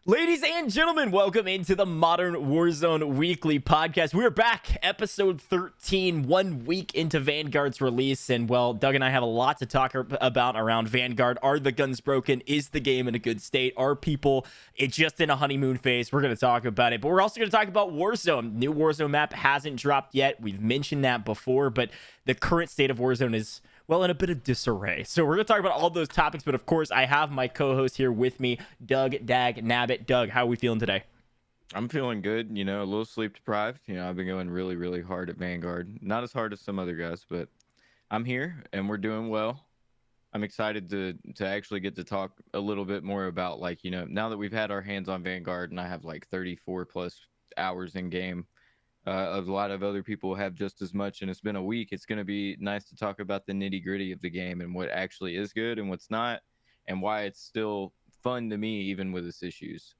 Ladies and gentlemen, welcome into the Modern Warzone Weekly podcast. We're back, episode 13, 1 week into Vanguard's release. And, well, Doug and I have a lot to talk about around Vanguard. Are the guns broken? Is the game in a good state? Are people just in a honeymoon phase? We're going to talk about it. But we're also going to talk about Warzone. New Warzone map hasn't dropped yet. We've mentioned that before, but the current state of Warzone is, well, in a bit of disarray. So we're going to talk about all those topics, but of course, I have my co-host here with me, Doug Dagnabbit. Doug, how are we feeling today? I'm feeling good, a little sleep deprived. I've been going really, really hard at Vanguard. Not as hard as some other guys, but I'm here and we're doing well. I'm excited to actually get to talk a little bit more about, now that we've had our hands on Vanguard and I have like 34 plus hours in game. A lot of other people have just as much, and it's been a week. It's going to be nice to talk about the nitty gritty of the game and what actually is good and what's not, and why it's still fun to me even with its issues.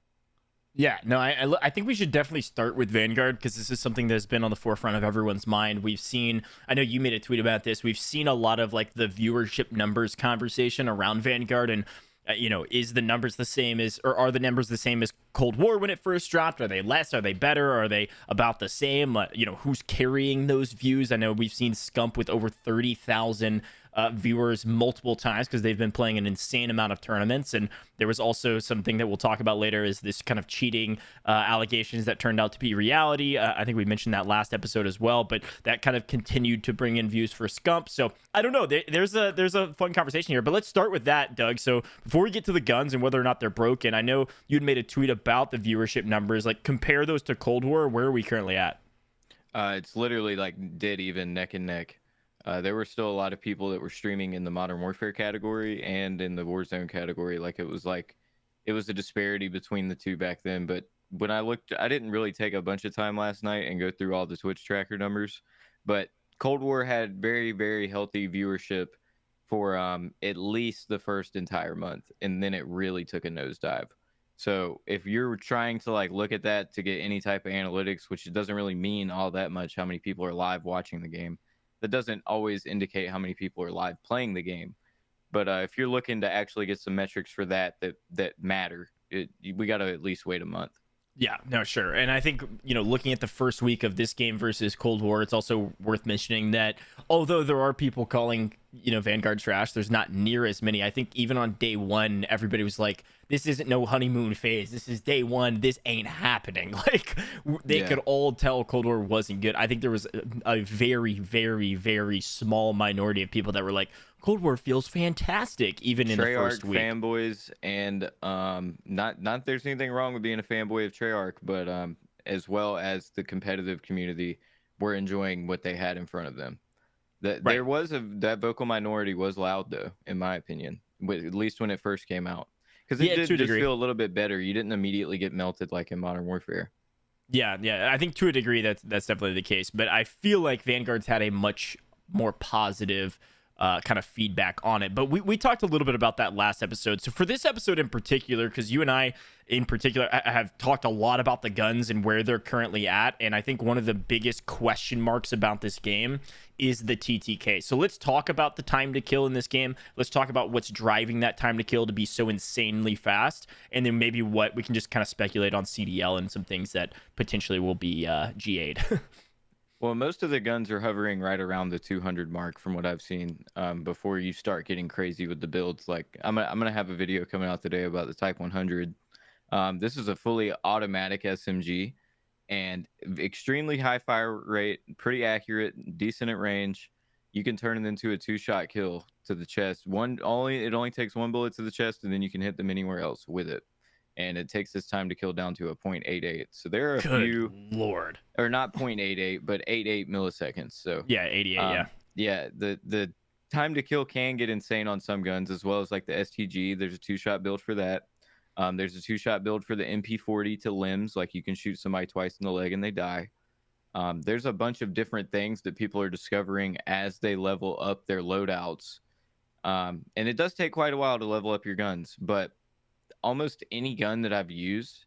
Yeah, no, I think we should definitely start with Vanguard because this is something that's been on the forefront of everyone's mind. We've seen, I know you made a tweet about this, we've seen a lot of like the viewership numbers conversation around Vanguard, and is the numbers the same as, or are the numbers the same as Cold War when it first dropped? Are they less? Are they better? Are they about the same? Who's carrying those views? I know we've seen Scump with over 30,000 viewers multiple times because they've been playing an insane amount of tournaments. And there was also something that we'll talk about later is this kind of cheating allegations that turned out to be reality. I think we mentioned that last episode as well, but that kind of continued to bring in views for Scump. So I don't know. There's a fun conversation here, but let's start with that, Doug. So before we get to the guns and whether or not they're broken, I know you'd made a tweet about the viewership numbers. Like, compare those to Cold War. Where are we currently at? It's literally like dead even, neck and neck. There were still a lot of people that were streaming in the Modern Warfare category and in the Warzone category. It was a disparity between the two back then. But when I looked, I didn't really take a bunch of time last night and go through all the Twitch tracker numbers. But Cold War had very, very healthy viewership for at least the first entire month, and then it really took a nosedive. So if you're trying to look at that to get any type of analytics, which it doesn't really mean all that much how many people are live watching the game, that doesn't always indicate how many people are live playing the game. But if you're looking to actually get some metrics for that matter, we got to at least wait a month. Yeah, no, sure. And I think, looking at the first week of this game versus Cold War, it's also worth mentioning that although there are people calling, Vanguard trash, there's not near as many. I think even on day one, everybody was like, this isn't no honeymoon phase. This is day one. This ain't happening. They could all tell Cold War wasn't good. I think there was a very, very, very small minority of people that were like, Cold War feels fantastic, even in the first week. Fanboys, and not there's anything wrong with being a fanboy of Treyarch, but as well as the competitive community were enjoying what they had in front of them. There was that vocal minority was loud though, in my opinion, at least when it first came out, because it did just feel a little bit better. You didn't immediately get melted like in Modern Warfare. Yeah, I think to a degree that's definitely the case, but I feel like Vanguard's had a much more positive kind of feedback on it. But we talked a little bit about that last episode. So for this episode in particular, because you and I in particular I have talked a lot about the guns and where they're currently at, and I think one of the biggest question marks about this game is the TTK. So let's talk about the time to kill in this game. Let's talk about what's driving that time to kill to be so insanely fast, and then maybe what we can just kind of speculate on CDL and some things that potentially will be GA'd. Well, most of the guns are hovering right around the 200 mark from what I've seen, before you start getting crazy with the builds. Like I'm gonna have a video coming out today about the Type 100. This is a fully automatic SMG and extremely high fire rate, pretty accurate, decent at range. You can turn it into a 2-shot kill to the chest. It only takes 1 bullet to the chest, and then you can hit them anywhere else with it. And it takes this time to kill down to a 0.88. So there are a few, Lord, or not 0.88, but 88 milliseconds. So yeah, 88. Yeah. The time to kill can get insane on some guns, as well as like the STG. There's a 2-shot build for that. There's a 2-shot build for the MP40 to limbs. Like you can shoot somebody twice in the leg and they die. There's a bunch of different things that people are discovering as they level up their loadouts. And it does take quite a while to level up your guns, but almost any gun that I've used,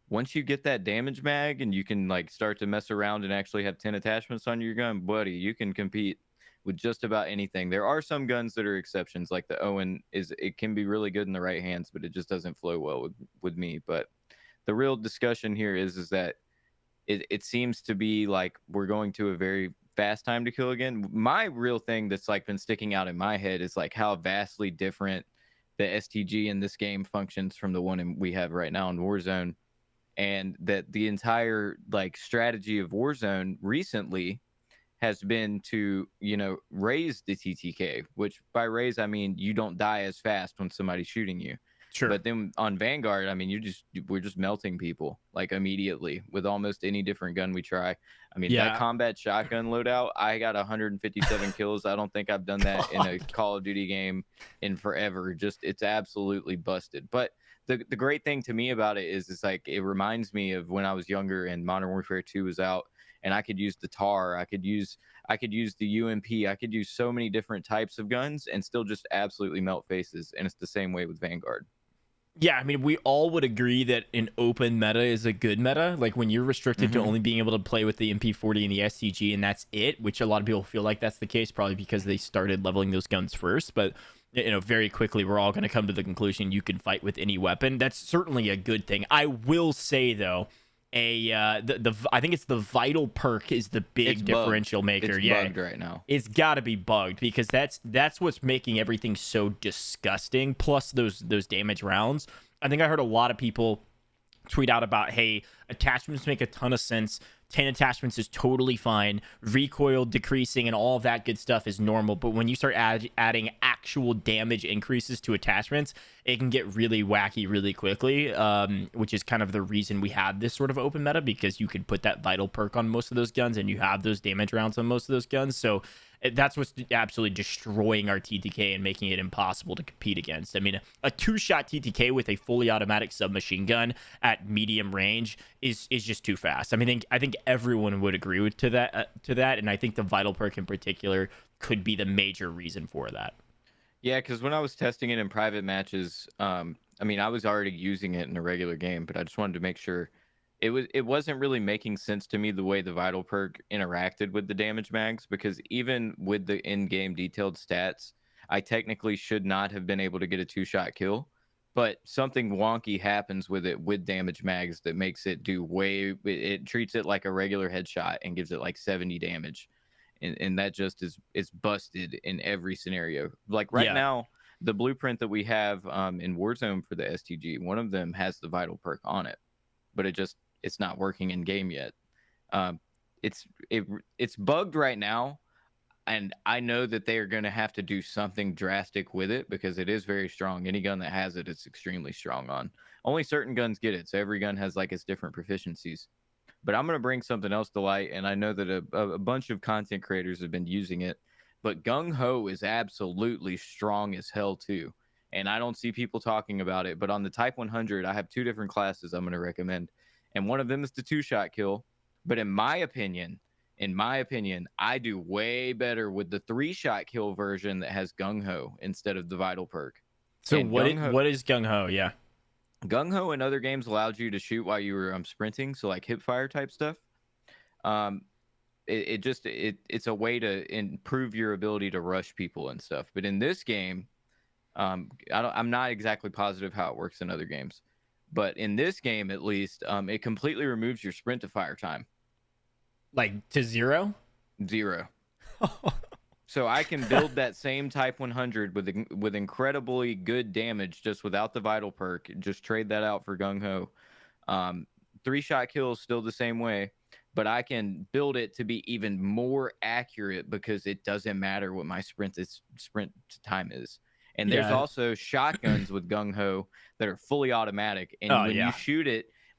once you get that damage mag and you can start to mess around and actually have 10 attachments on your gun, buddy, you can compete with just about anything. There are some guns that are exceptions, like the Owen it can be really good in the right hands, but it just doesn't flow well with me. But the real discussion here is that it seems to be like we're going to a very fast time to kill again. My real thing that's like been sticking out in my head is like how vastly different the STG in this game functions from the one we have right now in Warzone, and that the entire like strategy of Warzone recently has been to, you know, raise the TTK, which by raise I mean you don't die as fast when somebody's shooting you. Sure. But then on Vanguard, I mean, we're just melting people like immediately with almost any different gun we try. I mean, that combat shotgun loadout, I got 157 kills. I don't think I've done that in a Call of Duty game in forever. Just it's absolutely busted. But the great thing to me about it is it's like it reminds me of when I was younger and Modern Warfare 2 was out, and I could use the TAR, I could use the UMP, I could use so many different types of guns and still just absolutely melt faces. And it's the same way with Vanguard. Yeah, I mean, we all would agree that an open meta is a good meta. Like when you're restricted to only being able to play with the MP40 and the STG, and that's it, which a lot of people feel like that's the case, probably because they started leveling those guns first. But, you know, very quickly, we're all going to come to the conclusion you can fight with any weapon. That's certainly a good thing. I will say, though, I think it's the vital perk is the big differential maker. It's bugged right now. It's got to be bugged because that's what's making everything so disgusting. Plus those damage rounds. I think I heard a lot of people tweet out about, hey, attachments make a ton of sense. 10 attachments is totally fine. Recoil decreasing and all of that good stuff is normal. But when you start adding actual damage increases to attachments, it can get really wacky really quickly, which is kind of the reason we have this sort of open meta, because you could put that vital perk on most of those guns and you have those damage rounds on most of those guns. So that's what's absolutely destroying our TTK and making it impossible to compete against. I mean, a 2-shot TTK with a fully automatic submachine gun at medium range is just too fast. I mean, I think everyone would agree to that, and I think the vital perk in particular could be the major reason for that. Yeah, because when I was testing it in private matches, I mean, I was already using it in a regular game, but I just wanted to make sure it wasn't really making sense to me the way the vital perk interacted with the damage mags, because even with the in-game detailed stats, I technically should not have been able to get a 2-shot kill, but something wonky happens with it with damage mags that makes it do it treats it like a regular headshot and gives it like 70 damage. And that just is busted in every scenario. Like right now, the blueprint that we have in Warzone for the STG, one of them has the vital perk on it, but it's not working in game yet. It's bugged right now, and I know that they are going to have to do something drastic with it because it is very strong. Any gun that has it, it's extremely strong on. Only certain guns get it, so every gun has like its different proficiencies. But I'm going to bring something else to light, and I know that a bunch of content creators have been using it, but Gung Ho is absolutely strong as hell too. And I don't see people talking about it, but on the Type 100, I have 2 different classes I'm going to recommend. And one of them is the 2-shot kill. But in my opinion, I do way better with the 3-shot kill version that has Gung Ho instead of the vital perk. So what is Gung Ho? Yeah. Gung Ho in other games allowed you to shoot while you were sprinting, so like hip fire type stuff. It's a way to improve your ability to rush people and stuff. But in this game, I'm not exactly positive how it works in other games, but in this game at least, it completely removes your sprint to fire time. Like to 0? 0. So I can build that same Type 100 with incredibly good damage just without the vital perk. Just trade that out for Gung Ho. 3-shot kills still the same way, but I can build it to be even more accurate because it doesn't matter what my sprint time is. And there's also shotguns with Gung Ho that are fully automatic. And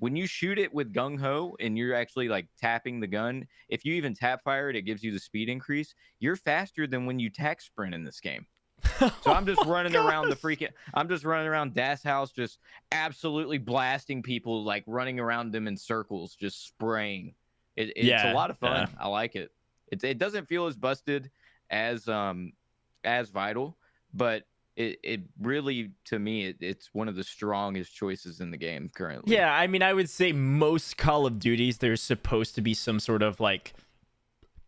when you shoot it with Gung Ho and you're actually like tapping the gun, if you even tap fire it, it gives you the speed increase. You're faster than when you tack sprint in this game. So I'm just running around I'm just running around Das House, just absolutely blasting people, like running around them in circles, just spraying. It's a lot of fun. Yeah. I like it. It doesn't feel as busted as vital, but it really, to me, it's one of the strongest choices in the game currently. Yeah, I mean, I would say most Call of Duties, there's supposed to be some sort of like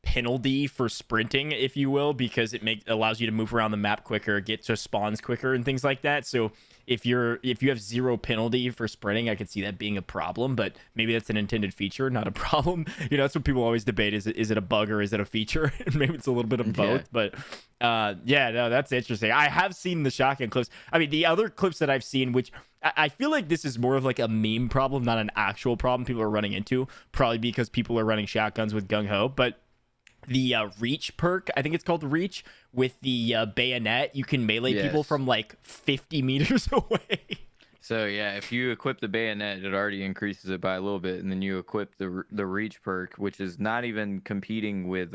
penalty for sprinting, if you will, because it allows you to move around the map quicker, get to spawns quicker and things like that. So if you have zero penalty for sprinting, I could see that being a problem, but maybe that's an intended feature, not a problem. That's what people always debate: is it a bug or is it a feature? Maybe it's a little bit of both, but yeah, no, that's interesting. I have seen the shotgun clips. I mean, the other clips that I've seen, which I feel like this is more of like a meme problem, not an actual problem people are running into, probably because people are running shotguns with gung ho, but the reach perk, I think it's called reach, with the bayonet, you can melee people from like 50 meters away. So yeah, if you equip the bayonet, it already increases it by a little bit, and then you equip the reach perk, which is not even competing with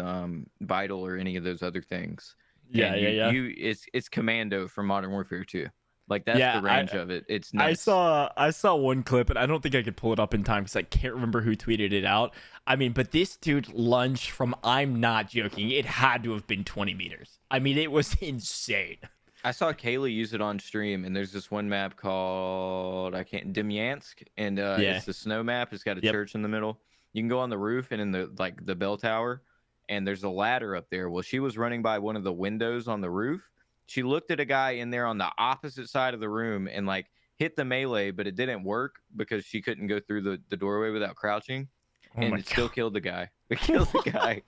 vital or any of those other things. Yeah. It's commando from Modern Warfare 2. Like that's the range of it. It's nuts. I saw one clip, and I don't think I could pull it up in time because I can't remember who tweeted it out. I mean, but this dude lunged from, I'm not joking, it had to have been 20 meters. I mean, it was insane. I saw Kayla use it on stream, and there's this one map called Demyansk, and it's the snow map. It's got a church in the middle. You can go on the roof and in the bell tower, and there's a ladder up there. Well, she was running by one of the windows on the roof. She looked at a guy in there on the opposite side of the room and like hit the melee, but it didn't work because she couldn't go through the doorway without crouching, and it still killed the guy. It killed the guy.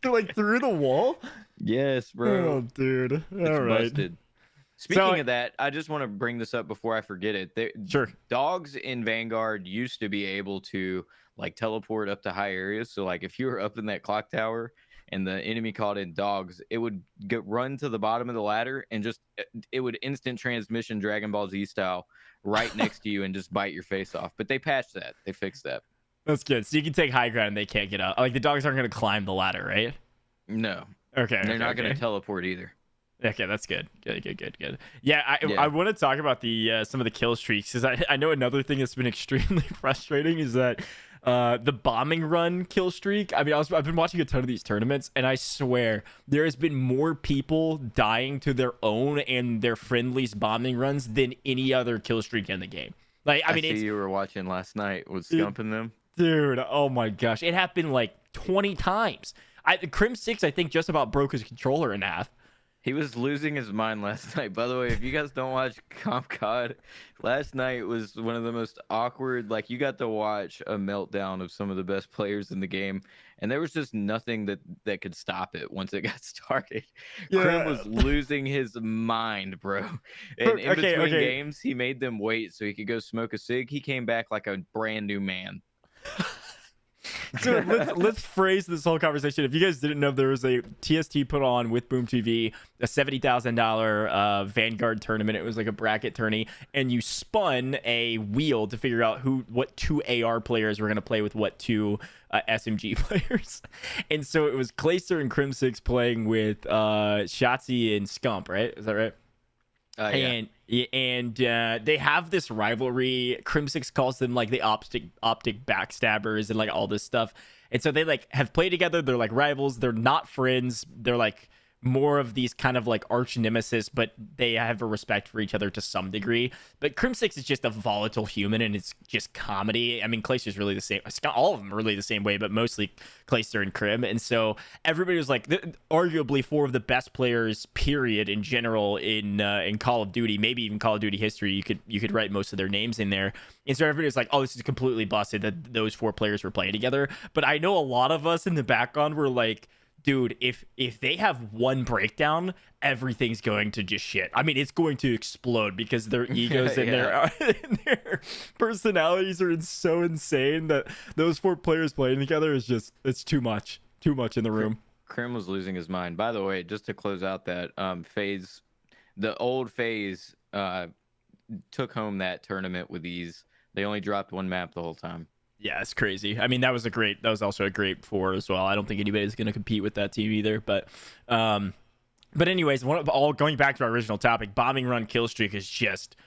Like through the wall? Yes, bro. Oh, dude. All right. Busted. Speaking of that, I just want to bring this up before I forget it. Sure. Dogs in Vanguard used to be able to like teleport up to high areas. So like if you were up in that clock tower and the enemy called in dogs, it would run to the bottom of the ladder and it would instant transmission Dragon Ball Z style right next to you and just bite your face off. But they patched that. They fixed that. That's good. So you can take high ground and they can't get up. Like the dogs aren't going to climb the ladder, right? No. Okay. And they're not going to teleport either. Okay, that's good. Good. Yeah, I want to talk about the some of the kill streaks because I know another thing that's been extremely frustrating is that the bombing run kill streak. I mean, I've been watching a ton of these tournaments, and I swear there has been more people dying to their own and their friendlies bombing runs than any other kill streak in the game. Like, I mean, you were watching last night with Scumping them, dude. Oh my gosh, it happened like 20 times. Crim 6, I think, just about broke his controller in half. He was losing his mind last night. By the way, if you guys don't watch Comp COD, last night was one of the most awkward. Like, you got to watch a meltdown of some of the best players in the game, and there was just nothing that could stop it once it got started. Yeah. Crim was losing his mind, bro. And in between games, he made them wait so he could go smoke a cig. He came back like a brand new man. So let's phrase this whole conversation. If you guys didn't know, there was a TST put on with Boom TV, a $70,000 Vanguard tournament. It was like a bracket tourney, and you spun a wheel to figure out what two AR players were going to play with what two SMG players. And so it was Clayster and Crim 6 playing with Shotzi and Scump, right? Is that right? Yeah. And they have this rivalry. Crim 6 calls them like the optic backstabbers and like all this stuff. And so they like have played together. They're like rivals. They're not friends. They're like more of these kind of like arch nemesis, but they have a respect for each other to some degree. But Crim 6 is just a volatile human, and it's just comedy. I mean, Clayster's really the same. All of them are really the same way, but mostly Clayster and Crim. And so everybody was like, arguably four of the best players, period, in general in Call of Duty, maybe even Call of Duty history. You could write most of their names in there. And so everybody was like, oh, this is completely busted that those four players were playing together. But I know a lot of us in the background were like, dude, if they have one breakdown, everything's going to just shit. I mean, it's going to explode because their egos and their personalities are so insane that those four players playing together is just, it's too much in the room. Crim was losing his mind. By the way, just to close out that FaZe, the old FaZe took home that tournament with ease. They only dropped one map the whole time. Yeah, it's crazy. I mean, that was also a great 4 as well. I don't think anybody's going to compete with that team either. But anyways, going back to our original topic, bombing run kill streak is just,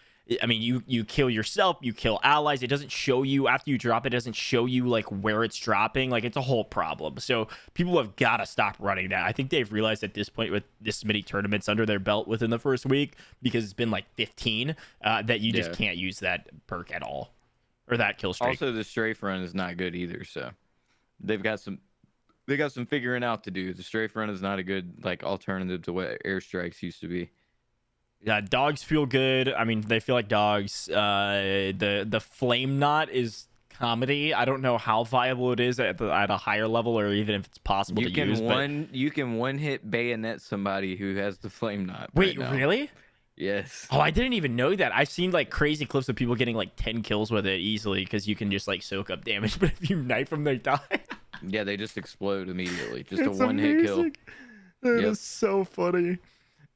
I mean, you kill yourself, you kill allies. It doesn't show you after you drop it. Doesn't show you like where it's dropping. Like, it's a whole problem. So people have got to stop running that. I think they've realized at this point, with this many tournaments under their belt within the first week, because it's been like 15, that you just can't use that perk at all. Or that kill streak. Also, the strafe run is not good either, so they got some figuring out to do. The strafe run is not a good like alternative to what airstrikes used to be. Yeah, dogs feel good. I mean, they feel like dogs. The flame knot is comedy. I don't know how viable it is at a higher level, or even if it's possible to use. But You can one hit bayonet somebody who has the flame knot wait, right now. really? Yes. Oh, I didn't even know that. I've seen like crazy clips of people getting like 10 kills with it easily because you can just like soak up damage. But if you knife them, they die. Yeah, they just explode immediately. Just It's a one hit kill. amazing. That Yep. is so funny.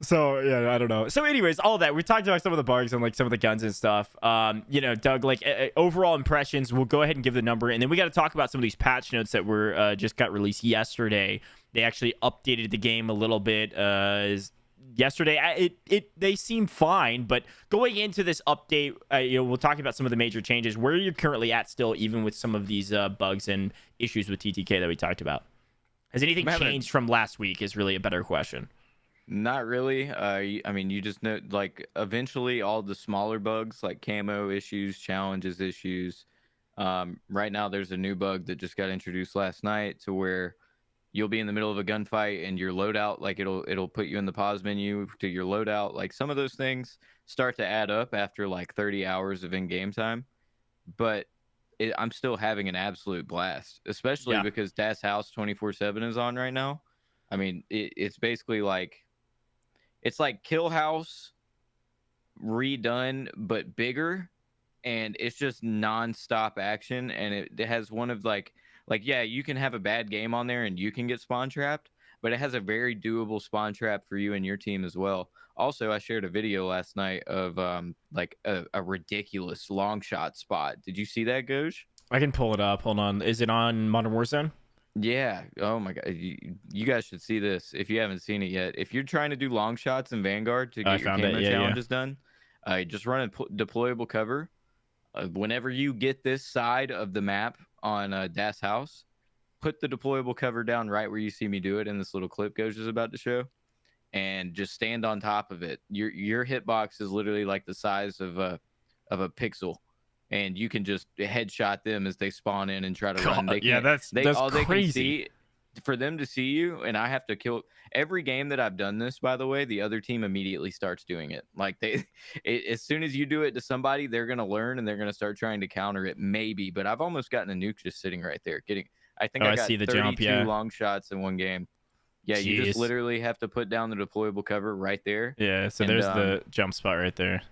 So yeah, I don't know. So anyways, all that we talked about some of the bugs and like some of the guns and stuff. Doug, like overall impressions. We'll go ahead and give the number, and then we got to talk about some of these patch notes that were just got released yesterday. They actually updated the game a little bit. Yesterday, they seem fine, but going into this update, we'll talk about some of the major changes. Where you're currently at still, even with some of these bugs and issues with TTK that we talked about. Has anything changed from last week? Is really a better question. Not really. I mean, you just know, like, eventually all the smaller bugs, like camo issues, challenges issues. Right now, there's a new bug that just got introduced last night to where you'll be in the middle of a gunfight and your loadout, like it'll put you in the pause menu to your loadout. Like some of those things start to add up after like 30 hours of in-game time, but I'm still having an absolute blast, especially because Das House 24/7 is on right now. I mean, it's basically like Kill House redone but bigger, and it's just non-stop action, and it has one of like yeah, you can have a bad game on there and you can get spawn trapped, but it has a very doable spawn trap for you and your team as well. Also, I shared a video last night of like a ridiculous long shot spot. Did you see that, Goj? I can pull it up. Hold on. Is it on Modern Warzone? Yeah. Oh my god. You guys should see this if you haven't seen it yet. If you're trying to do long shots in Vanguard to get your camo challenges done, just run a deployable cover. Whenever you get this side of the map on Das House, put the deployable cover down right where you see me do it in this little clip Goj is about to show, and just stand on top of it. Your hitbox is literally like the size of a pixel, and you can just headshot them as they spawn in and try to run. That's all crazy. They can see, for them to see you, and I have to kill every game that I've done this, by the way, the other team immediately starts doing it. Like as soon as you do it to somebody, they're going to learn and they're going to start trying to counter it, maybe. But I've almost gotten a nuke just sitting right there. I think I got see the 32 jump, long shots in one game. Yeah, Jeez. you just literally have to put down the deployable cover right there. Yeah, so there's the jump spot right there.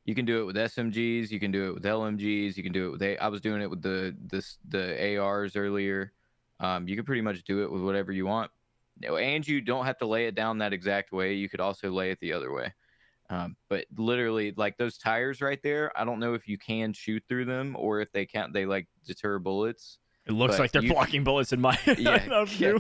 You can do it with SMGs, you can do it with LMGs, you can do it with I was doing it with the ARs earlier. You can pretty much do it with whatever you want. And you don't have to lay it down that exact way. You could also lay it the other way. But literally, like those tires right there, I don't know if you can shoot through them or if they can't. They like deter bullets. It looks like they're blocking bullets in my view.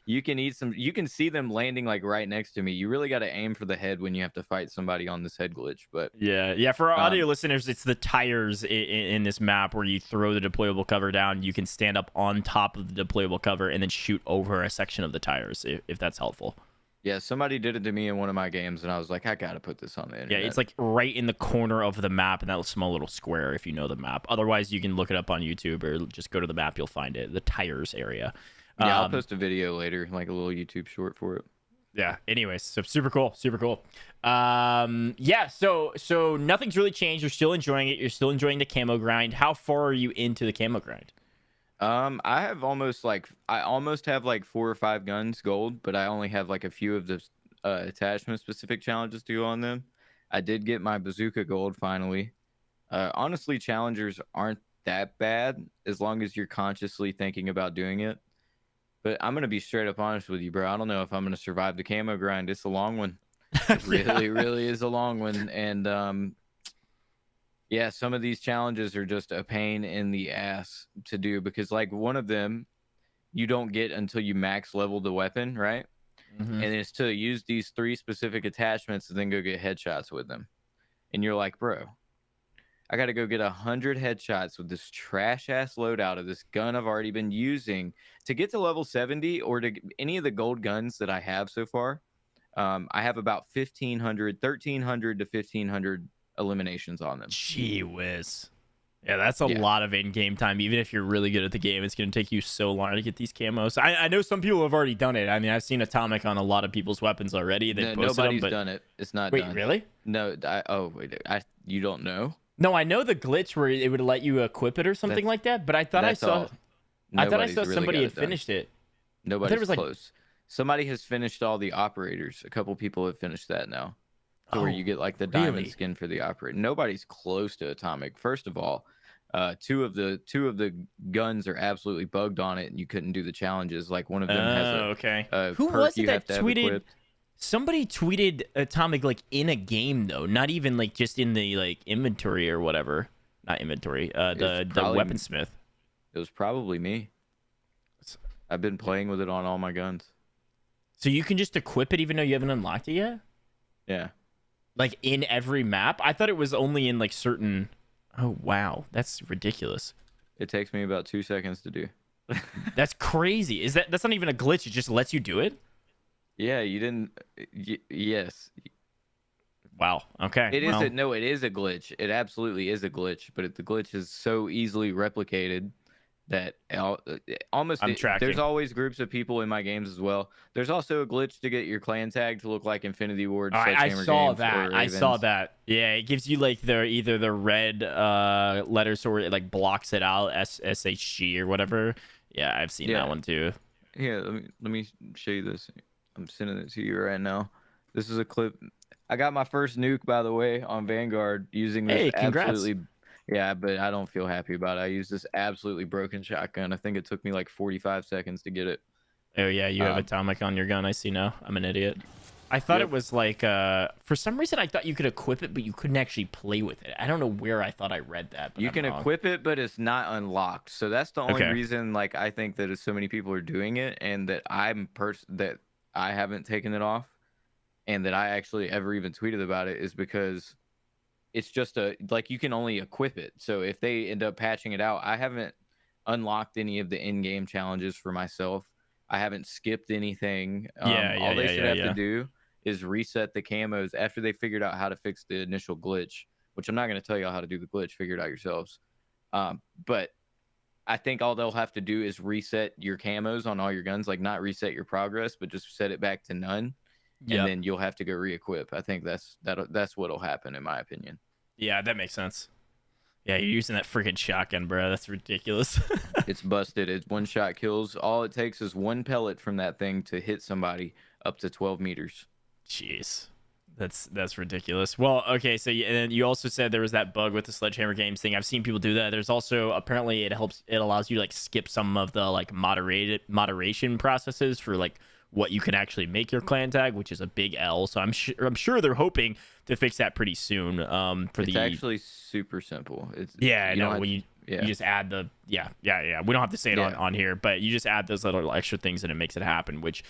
You can eat some. You can see them landing like right next to me. You really got to aim for the head when you have to fight somebody on this head glitch. But yeah. For our audio listeners, it's the tires in this map where you throw the deployable cover down. You can stand up on top of the deployable cover and then shoot over a section of the tires, if that's helpful. Yeah, somebody did it to me in one of my games, and I was like, I gotta put this on the internet. Yeah, it's like right in the corner of the map in that small little square, if you know the map. Otherwise, you can look it up on YouTube or just go to the map. You'll find it, the tires area. Yeah, I'll post a video later, like a little YouTube short for it. Yeah. Anyways, so super cool. Yeah. So nothing's really changed. You're still enjoying it. You're still enjoying the camo grind. How far are you into the camo grind? I almost have like 4 or 5 guns gold, but I only have like a few of the attachment specific challenges to go on them. I did get my bazooka gold finally. Honestly, challengers aren't that bad as long as you're consciously thinking about doing it. But I'm gonna be straight up honest with you, bro. I don't know if I'm gonna survive the camo grind. It's a long one. It really is a long one. And yeah, some of these challenges are just a pain in the ass to do because like one of them you don't get until you max level the weapon, right? Mm-hmm. And it's to use these 3 specific attachments and then go get headshots with them. And you're like, bro, I got to go get 100 headshots with this trash ass loadout of this gun I've already been using to get to level 70 or to any of the gold guns that I have so far. I have about 1300 to 1500 eliminations on them. Gee whiz. Yeah, that's a Yeah. lot of in-game time. Even if you're really good at the game, it's going to take you so long to get these camos. I know some people have already done it. I mean, I've seen Atomic on a lot of people's weapons already. They No, posted nobody's them, but done it. It's not wait, done. really? No, you don't know? No, I know the glitch where it would let you equip it or something That's like that. But I thought I that's saw, all. Nobody's really somebody got had it done. finished it. Nobody's was like- close. Somebody has finished all the operators. A couple people have finished that now. So where Oh, you get like the diamond really? skin for the operator. Nobody's close to Atomic. First of all, two of the guns are absolutely bugged on it, and you couldn't do the challenges. Like one of them has okay. a Who perk was it you that have to have tweeted? equipped. Somebody tweeted Atomic like in a game though, not even like just in the like inventory or whatever. Not inventory. The probably- weaponsmith. It was probably me. I've been playing with it on all my guns. So you can just equip it even though you haven't unlocked it yet? Yeah. Like in every map? I thought it was only in like certain. Oh wow, that's ridiculous. It takes me about 2 seconds to do. That's crazy. That's not even a glitch? It just lets you do it? Yeah, you didn't. Yes, Wow. Okay. it is. well, No, it is a glitch. It absolutely is a glitch. But the glitch is so easily replicated that almost I'm tracking. there's always groups of people in my games as well. There's also a glitch to get your clan tag to look like Infinity Ward. I Sledgehammer saw Games, that. or I saw Ravens. that. Yeah, it gives you like either the red letters or it like blocks it out, SHG or whatever. Yeah, I've seen Yeah. that one too. Here, let me show you this. I'm sending it to you right now. This is a clip. I got my first nuke, by the way, on Vanguard using this Hey, congrats. absolutely. Yeah, but I don't feel happy about it. I used this absolutely broken shotgun. I think it took me like 45 seconds to get it. Oh yeah, you have Um, Atomic on your gun. I see now. I'm an idiot. I thought Yep. it was like for some reason I thought you could equip it, but you couldn't actually play with it. I don't know where I thought I read that. But You I'm can wrong. equip it, but it's not unlocked. So that's the only Okay. reason, like, I think that so many people are doing it, and that that I haven't taken it off, and that I actually ever even tweeted about it, is because it's just like you can only equip it. So if they end up patching it out, I haven't unlocked any of the in-game challenges for myself. I haven't skipped anything. All they should have to do is reset the camos after they figured out how to fix the initial glitch, which I'm not going to tell y'all how to do the glitch. Figure it out yourselves. But I think all they'll have to do is reset your camos on all your guns, like not reset your progress, but just set it back to none. Yep. And then you'll have to go re-equip. I think that's what'll happen, in my opinion. Yeah, that makes sense. Yeah, you're using that freaking shotgun, bro. That's ridiculous. It's busted. It's one shot kills. All it takes is one pellet from that thing to hit somebody up to 12 meters. Jeez. That's ridiculous. Well, okay, so and you also said there was that bug with the Sledgehammer Games thing. I've seen people do that. There's also apparently it allows you to like skip some of the like moderation processes for like what you can actually make your clan tag, which is a big L. So I'm sure they're hoping to fix that pretty soon. It's actually super simple. It's yeah, I you know. don't When have- you just add the yeah. We don't have to say it Yeah. on here, but you just add those little extra things and it makes it happen. Which,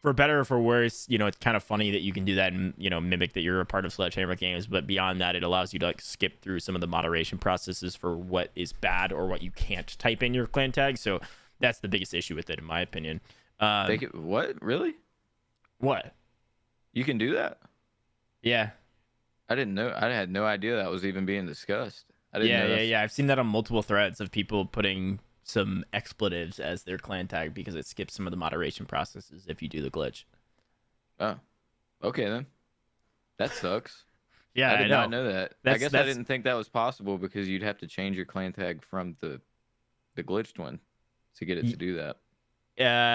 for better or for worse, it's kind of funny that you can do that and mimic that you're a part of Sledgehammer Games. But beyond that, it allows you to like skip through some of the moderation processes for what is bad or what you can't type in your clan tag. So that's the biggest issue with it, in my opinion. what? Really? What? You can do that? Yeah. I didn't know. I had no idea that was even being discussed. I didn't know that's- Yeah. I've seen that on multiple threads of people putting some expletives as their clan tag because it skips some of the moderation processes if you do the glitch. Oh, okay then. That sucks. Yeah, I did know. not know that. I guess I didn't think that was possible because you'd have to change your clan tag from the glitched one to get it to do that.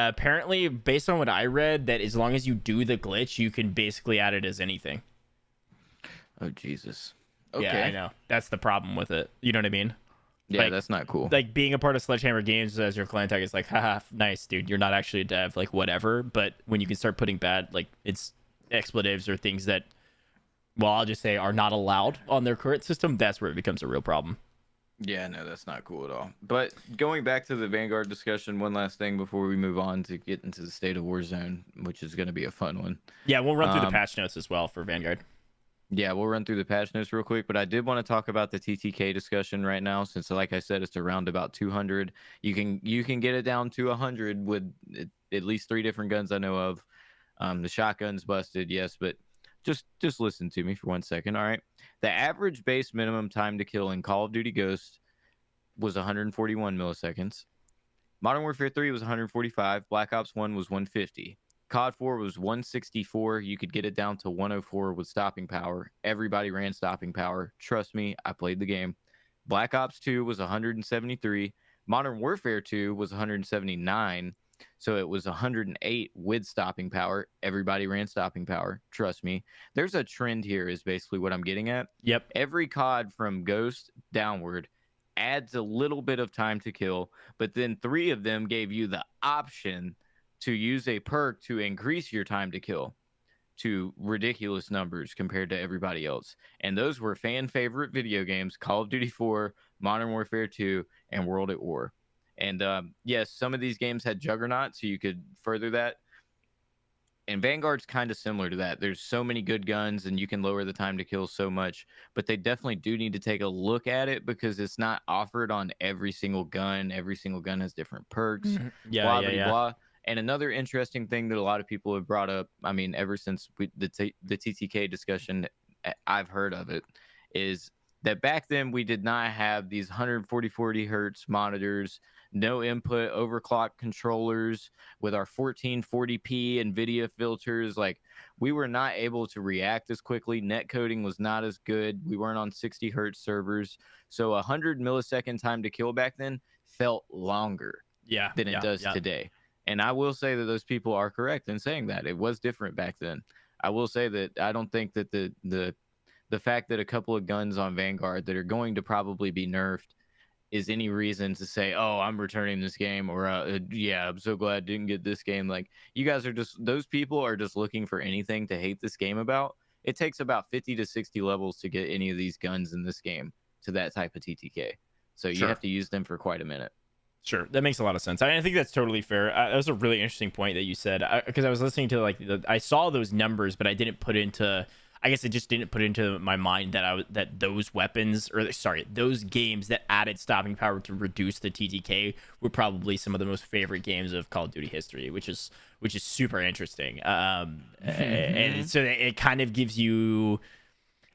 Apparently, based on what I read, that as long as you do the glitch, you can basically add it as anything. Oh Jesus. Okay. Yeah, I know. That's the problem with it. You know what I mean? Yeah, Like- that's not cool. Like being a part of Sledgehammer Games as your clan tag is like, haha, nice, dude. You're not actually a dev, like whatever. But when you can start putting bad, like it's expletives or things that, well, I'll just say are not allowed on their current system, that's where it becomes a real problem. Yeah, no, that's not cool at all. But going back to the Vanguard discussion, one last thing before we move on to get into the state of Warzone, which is going to be a fun one. Yeah, we'll run through the patch notes as well for Vanguard. Yeah, we'll run through the patch notes real quick, but I did want to talk about the TTK discussion right now, since, like I said, it's around about 200. You can get it down to 100 with at least 3 different guns I know of. The shotgun's busted, yes, but just listen to me for 1 second. All right. The average base minimum time to kill in Call of Duty Ghost was 141 milliseconds. Modern Warfare 3 was 145. Black Ops 1 was 150. COD 4 was 164. You could get it down to 104 with stopping power. Everybody ran stopping power. Trust me, I played the game. Black Ops 2 was 173. Modern Warfare 2 was 179. So it was 108 with stopping power. Everybody ran stopping power. Trust me. There's a trend here is basically what I'm getting at. Yep. Every COD from Ghost downward adds a little bit of time to kill, but then 3 of them gave you the option to use a perk to increase your time to kill to ridiculous numbers compared to everybody else. And those were fan favorite video games, Call of Duty 4, Modern Warfare 2, and World at War. And yes, some of these games had Juggernaut, so you could further that. And Vanguard's kind of similar to that. There's so many good guns, and you can lower the time to kill so much. But they definitely do need to take a look at it because it's not offered on every single gun. Every single gun has different perks. Blah, blah, blah. And another interesting thing that a lot of people have brought up, I mean, ever since the TTK discussion, I've heard of it, is that back then we did not have these 140 hertz monitors, no input overclock controllers with our 1440p NVIDIA filters. Like, we were not able to react as quickly. Net coding was not as good. We weren't on 60 hertz servers. So 100 millisecond time to kill back then felt longer than it does today. And I will say that those people are correct in saying that. It was different back then. I will say that I don't think that the fact that a couple of guns on Vanguard that are going to probably be nerfed is any reason to say, oh, I'm returning this game, or yeah, I'm so glad I didn't get this game. Like, you guys are just, those people are just looking for anything to hate this game about. It takes about 50 to 60 levels to get any of these guns in this game to that type of TTK. So you have to use them for quite a minute. Sure, that makes a lot of sense. I think that's totally fair. That was a really interesting point that you said, because I was listening to I saw those numbers, but I didn't put into. I guess it just didn't put into my mind that those weapons, or sorry, those games that added stopping power to reduce the TTK were probably some of the most favorite games of Call of Duty history, which is super interesting. And so it kind of gives you,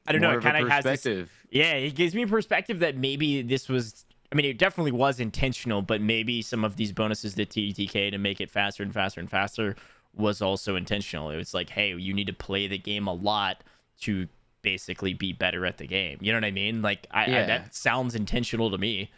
I don't know, it kind of has this, it gives me a perspective that maybe this was. I mean, it definitely was intentional, but maybe some of these bonuses to TTK to make it faster and faster and faster was also intentional. It was like, hey, you need to play the game a lot to basically be better at the game. You know what I mean? Like, that sounds intentional to me.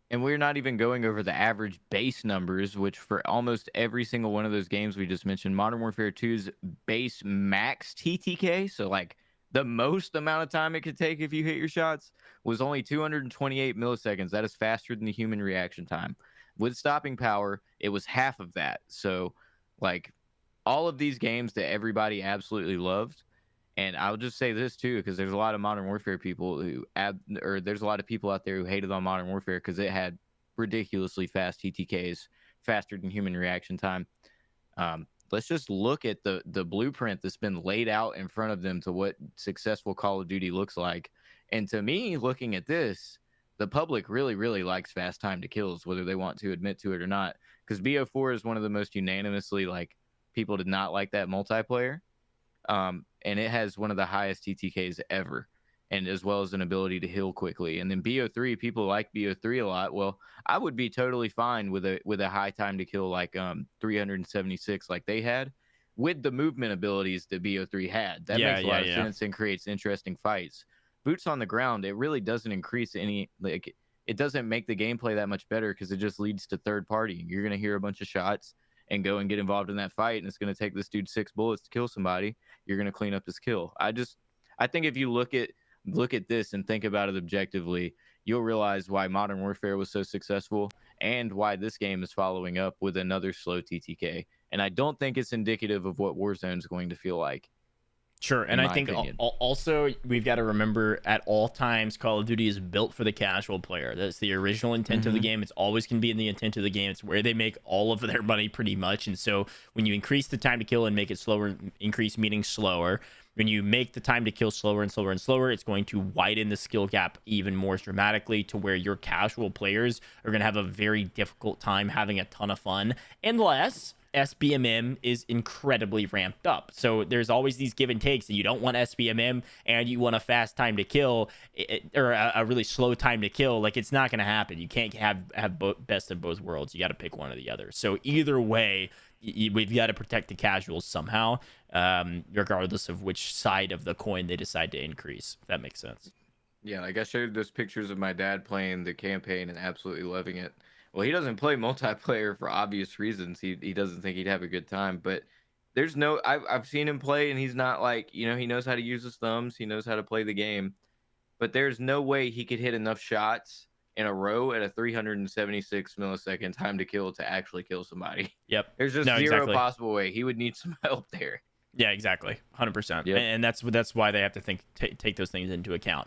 And we're not even going over the average base numbers, which for almost every single one of those games we just mentioned, Modern Warfare 2's base max TTK, so like the most amount of time it could take if you hit your shots, was only 228 milliseconds. That is faster than the human reaction time. With stopping power, it was half of that. So, like, all of these games that everybody absolutely loved, and I'll just say this too, because there's a lot of Modern Warfare people there's a lot of people out there who hated on Modern Warfare because it had ridiculously fast TTKs, faster than human reaction time. Let's just look at the blueprint that's been laid out in front of them to what successful Call of Duty looks like. And to me, looking at this, the public really, really likes fast time to kills, whether they want to admit to it or not. Because BO4 is one of the most unanimously, like, people did not like that multiplayer. And it has one of the highest TTKs ever, and as well as an ability to heal quickly. And then BO3, people like BO3 a lot. Well, I would be totally fine with a high time to kill like 376 like they had, with the movement abilities that BO3 had. That makes a lot of sense and creates interesting fights. Boots on the ground, it really doesn't increase any, like, it doesn't make the gameplay that much better because it just leads to third party. You're going to hear a bunch of shots and go and get involved in that fight, and it's going to take this dude 6 bullets to kill somebody. You're going to clean up his kill. I think if you look at this and think about it objectively, you'll realize why Modern Warfare was so successful and why this game is following up with another slow TTK. And I don't think it's indicative of what Warzone is going to feel like. Sure, and I think also we've got to remember at all times Call of Duty is built for the casual player. That's the original intent of the game. It's always going to be in the intent of the game. It's where they make all of their money pretty much. And so when you increase the time to kill and make it slower, increase meaning slower, when you make the time to kill slower and slower and slower, it's going to widen the skill gap even more dramatically to where your casual players are going to have a very difficult time having a ton of fun unless SBMM is incredibly ramped up. So there's always these give and takes, and you don't want SBMM and you want a fast time to kill, or a really slow time to kill. Like, it's not going to happen. You can't have best of both worlds. You got to pick one or the other. So either way, we've got to protect the casuals somehow, regardless of which side of the coin they decide to increase, if that makes sense. Yeah, like I showed those pictures of my dad playing the campaign and absolutely loving it. Well, he doesn't play multiplayer for obvious reasons. He doesn't think he'd have a good time, but there's no I've seen him play and he's not like, you know, he knows how to use his thumbs, he knows how to play the game, but there's no way he could hit enough shots in a row at a 376 millisecond time to kill to actually kill somebody. Yep. There's just zero possible way. He would need some help there. Yeah, exactly. 100%. Yep. And that's why they have to take those things into account.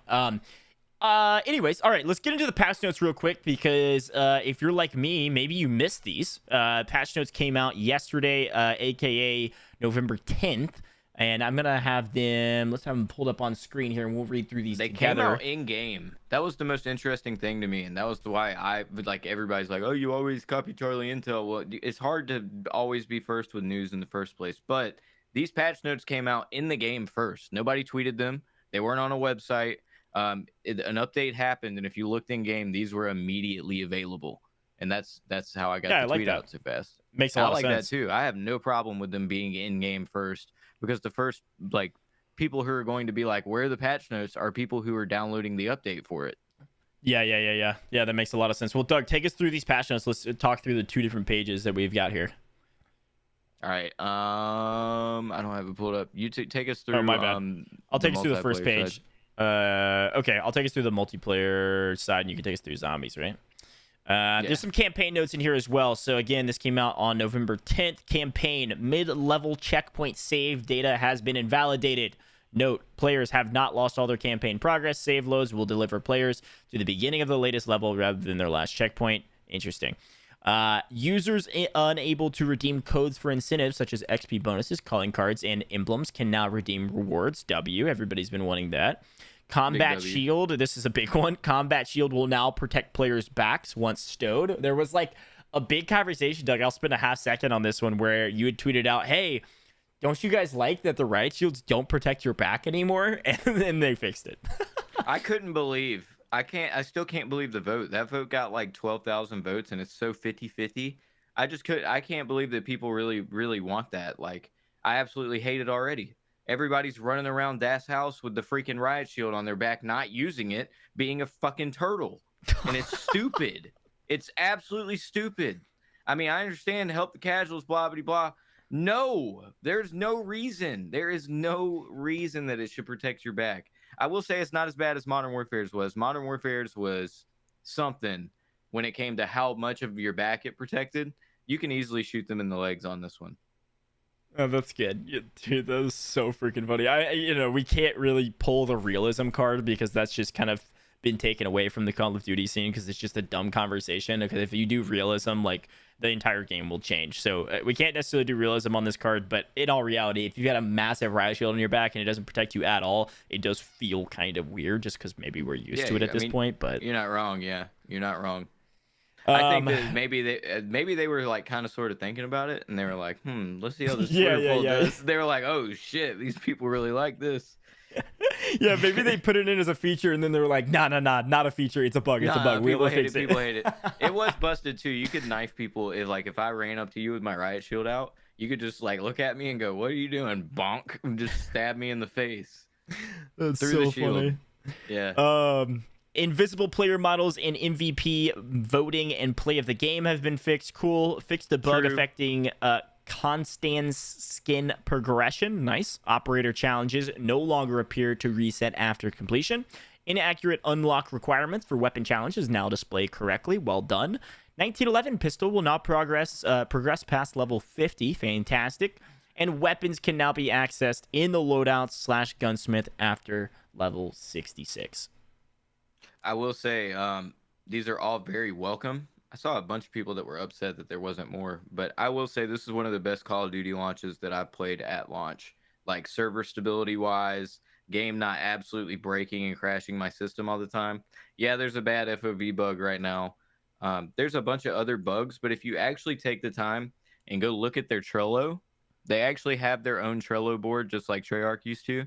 Anyways, all right, let's get into the patch notes real quick, because if you're like me, maybe you missed these. Patch notes came out yesterday, aka November 10th, and I'm gonna have them. Let's have them pulled up on screen here, and we'll read through these. They together. came out in game. That was the most interesting thing to me, and that was why I would like. Everybody's like, "Oh, you always copy Charlie Intel." Well, it's hard to always be first with news in the first place, but these patch notes came out in the game first. Nobody tweeted them. They weren't on a website. An update happened, and if you looked in game, these were immediately available, and that's how I got the tweet out so fast. Makes a lot of sense. I like that too. I have no problem with them being in game first, because the first like people who are going to be like, where are the patch notes, are people who are downloading the update for it. Yeah. That makes a lot of sense. Well, Doug, take us through these patch notes. Let's talk through the two different pages that we've got here. All right. I don't have it pulled up. You take us through. Oh, my bad. I'll take us through the first page. Okay, I'll take us through the multiplayer side, and you can take us through zombies, right? There's some campaign notes in here as well. So again, this came out on November 10th. Campaign mid-level checkpoint save data has been invalidated. Note, players have not lost all their campaign progress. Save loads will deliver players to the beginning of the latest level rather than their last checkpoint. Interesting. Users unable to redeem codes for incentives such as XP bonuses, calling cards, and emblems can now redeem rewards. Everybody's been wanting that. Combat Shield, this is a big one. Combat Shield will now protect players' backs once stowed. There was like a big conversation, Doug. I'll spend a half second on this one, where you had tweeted out, hey, don't you guys like that the riot shields don't protect your back anymore? And then they fixed it. I couldn't believe. I still can't believe the vote. That vote got like 12,000 votes, and it's so 50-50. I can't believe that people really want that. Like, I absolutely hate it already. Everybody's running around Das House with the freaking riot shield on their back, not using it, being a fucking turtle. And it's stupid. It's absolutely stupid. I mean, I understand help the casuals, blah, blah, blah. No, there's no reason. There is no reason that it should protect your back. I will say it's not as bad as Modern Warfare's was. Modern Warfare's was something when it came to how much of your back it protected. You can easily shoot them in the legs on this one. Oh, that's good. Yeah, dude, that was so freaking funny. We can't really pull the realism card, because that's just kind of been taken away from the Call of Duty scene, because it's just a dumb conversation. Because if you do realism, like, the entire game will change. So we can't necessarily do realism on this card, but in all reality, if you've got a massive riot shield on your back and it doesn't protect you at all, it does feel kind of weird, just because maybe we're used to it at this point. But you're not wrong. Yeah, you're not wrong. I think that maybe they were like kind of sort of thinking about it, and they were like, let's see how this Twitter does. They were like, oh shit, these people really like this. Yeah, maybe they put it in as a feature, and then they were like, nah, not a feature. It's a bug. It's a bug. People hate it. People hate it. It was busted too. You could knife people if I ran up to you with my riot shield out, you could just like look at me and go, "What are you doing?" Bonk, and just stab me in the face. That's through so the shield. Funny. Yeah. Invisible player models and MVP voting and play of the game have been fixed. Cool. Fixed the bug affecting Constan's skin progression. Nice. Operator challenges no longer appear to reset after completion. Inaccurate unlock requirements for weapon challenges now display correctly. Well done. 1911 pistol will now progress past level 50. Fantastic. And weapons can now be accessed in the loadouts/gunsmith after level 66. I will say these are all very welcome. I saw a bunch of people that were upset that there wasn't more, but I will say this is one of the best Call of Duty launches that I've played at launch. Like server stability wise, game not absolutely breaking and crashing my system all the time. Yeah, there's a bad FOV bug right now. There's a bunch of other bugs, but if you actually take the time and go look at their Trello. They actually have their own Trello board, just like Treyarch used to.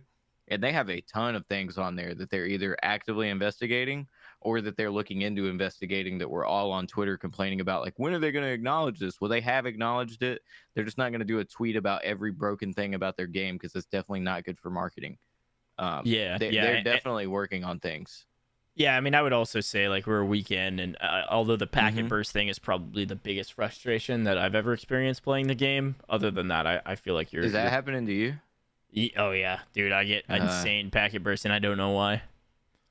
And they have a ton of things on there that they're either actively investigating or that they're looking into investigating that we're all on Twitter complaining about. Like, when are they going to acknowledge this? Well, they have acknowledged it. They're just not going to do a tweet about every broken thing about their game because it's definitely not good for marketing. They're definitely working on things. Yeah, I mean, I would also say like we're a weekend, and although the packet burst thing is probably the biggest frustration that I've ever experienced playing the game. Other than that, I feel like Is that happening to you? Oh yeah, dude, I get insane packet bursts, and I don't know why.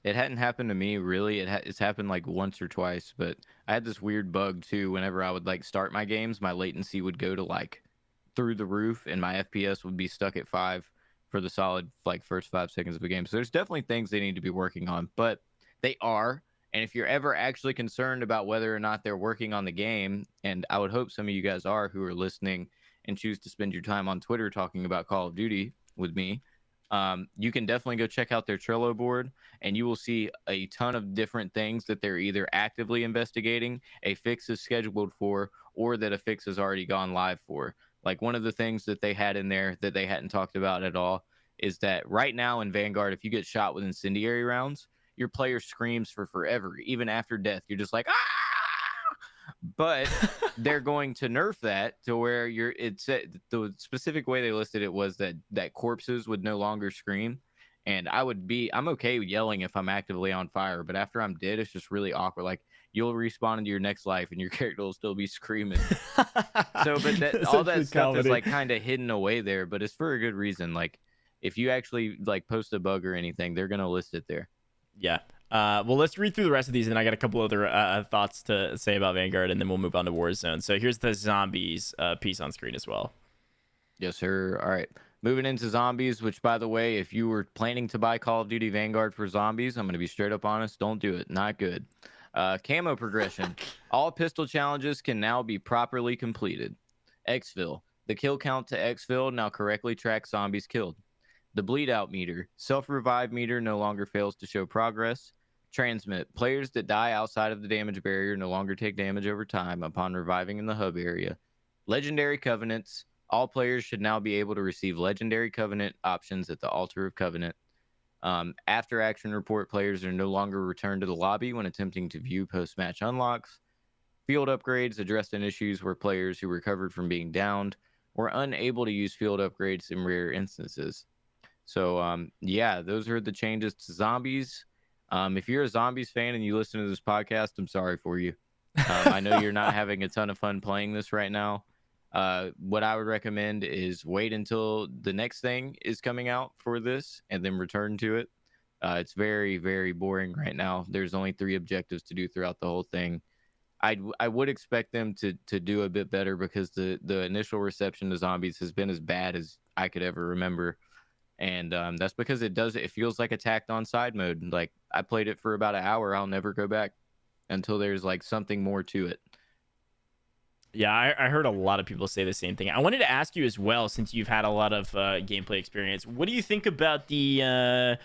It hadn't happened to me really. It's happened like once or twice, but I had this weird bug too. Whenever I would like start my games, my latency would go to like through the roof, and my FPS would be stuck at 5 for the solid like first 5 seconds of a game. So there's definitely things they need to be working on, but they are. And if you're ever actually concerned about whether or not they're working on the game, and I would hope some of you guys are who are listening and choose to spend your time on Twitter talking about Call of Duty with me, you can definitely go check out their Trello board, and you will see a ton of different things that they're either actively investigating, a fix is scheduled for, or that a fix has already gone live for. Like, one of the things that they had in there that they hadn't talked about at all is that right now in Vanguard, if you get shot with incendiary rounds, your player screams for forever, even after death. You're just like, ah! But they're going to nerf that to where the specific way they listed it was that corpses would no longer scream. And I'm okay yelling if I'm actively on fire, but after I'm dead, it's just really awkward. Like, you'll respawn into your next life and your character will still be screaming. So, but all that stuff is like kind of hidden away there, but it's for a good reason. Like, if you actually like post a bug or anything, they're going to list it there. Yeah. Well, let's read through the rest of these, and I got a couple other thoughts to say about Vanguard, and then we'll move on to Warzone. So here's the zombies piece on screen as well. Yes, sir. All right. Moving into zombies, which, by the way, if you were planning to buy Call of Duty Vanguard for zombies, I'm going to be straight up honest. Don't do it. Not good. Camo progression. All pistol challenges can now be properly completed. Exfil. The kill count to exfil now correctly tracks zombies killed. The bleed out meter. Self-revive meter no longer fails to show progress. Transmit. Players that die outside of the damage barrier no longer take damage over time upon reviving in the hub area. Legendary covenants. All players should now be able to receive legendary covenant options at the altar of covenant. After action report, players are no longer returned to the lobby when attempting to view post-match unlocks. Field upgrades addressed an issues where players who recovered from being downed were unable to use field upgrades in rare instances. So, yeah, those are the changes to zombies. If you're a zombies fan and you listen to this podcast, I'm sorry for you. I know you're not having a ton of fun playing this right now. What I would recommend is wait until the next thing is coming out for this and then return to it. It's very, very boring right now. There's only 3 objectives to do throughout the whole thing. I would expect them to do a bit better because the initial reception to zombies has been as bad as I could ever remember. And that's because it feels like a tacked on side mode. Like, I played it for about an hour. I'll never go back until there's like something more to it. Yeah, I heard a lot of people say the same thing. I wanted to ask you as well, since you've had a lot of gameplay experience, what do you think about the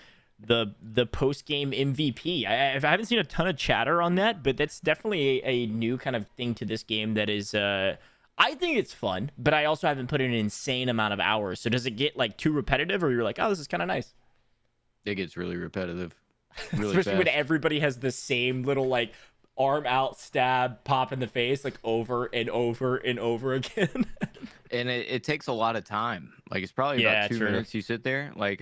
post game MVP? I haven't seen a ton of chatter on that, but that's definitely a new kind of thing to this game that is. I think it's fun, but I also haven't put in an insane amount of hours. So does it get like too repetitive, or you're like, oh, this is kind of nice? It gets really repetitive, really especially fast. When everybody has the same little like arm out stab pop in the face like over and over and over again. And it takes a lot of time. Like, it's probably about 2 minutes you sit there. Like,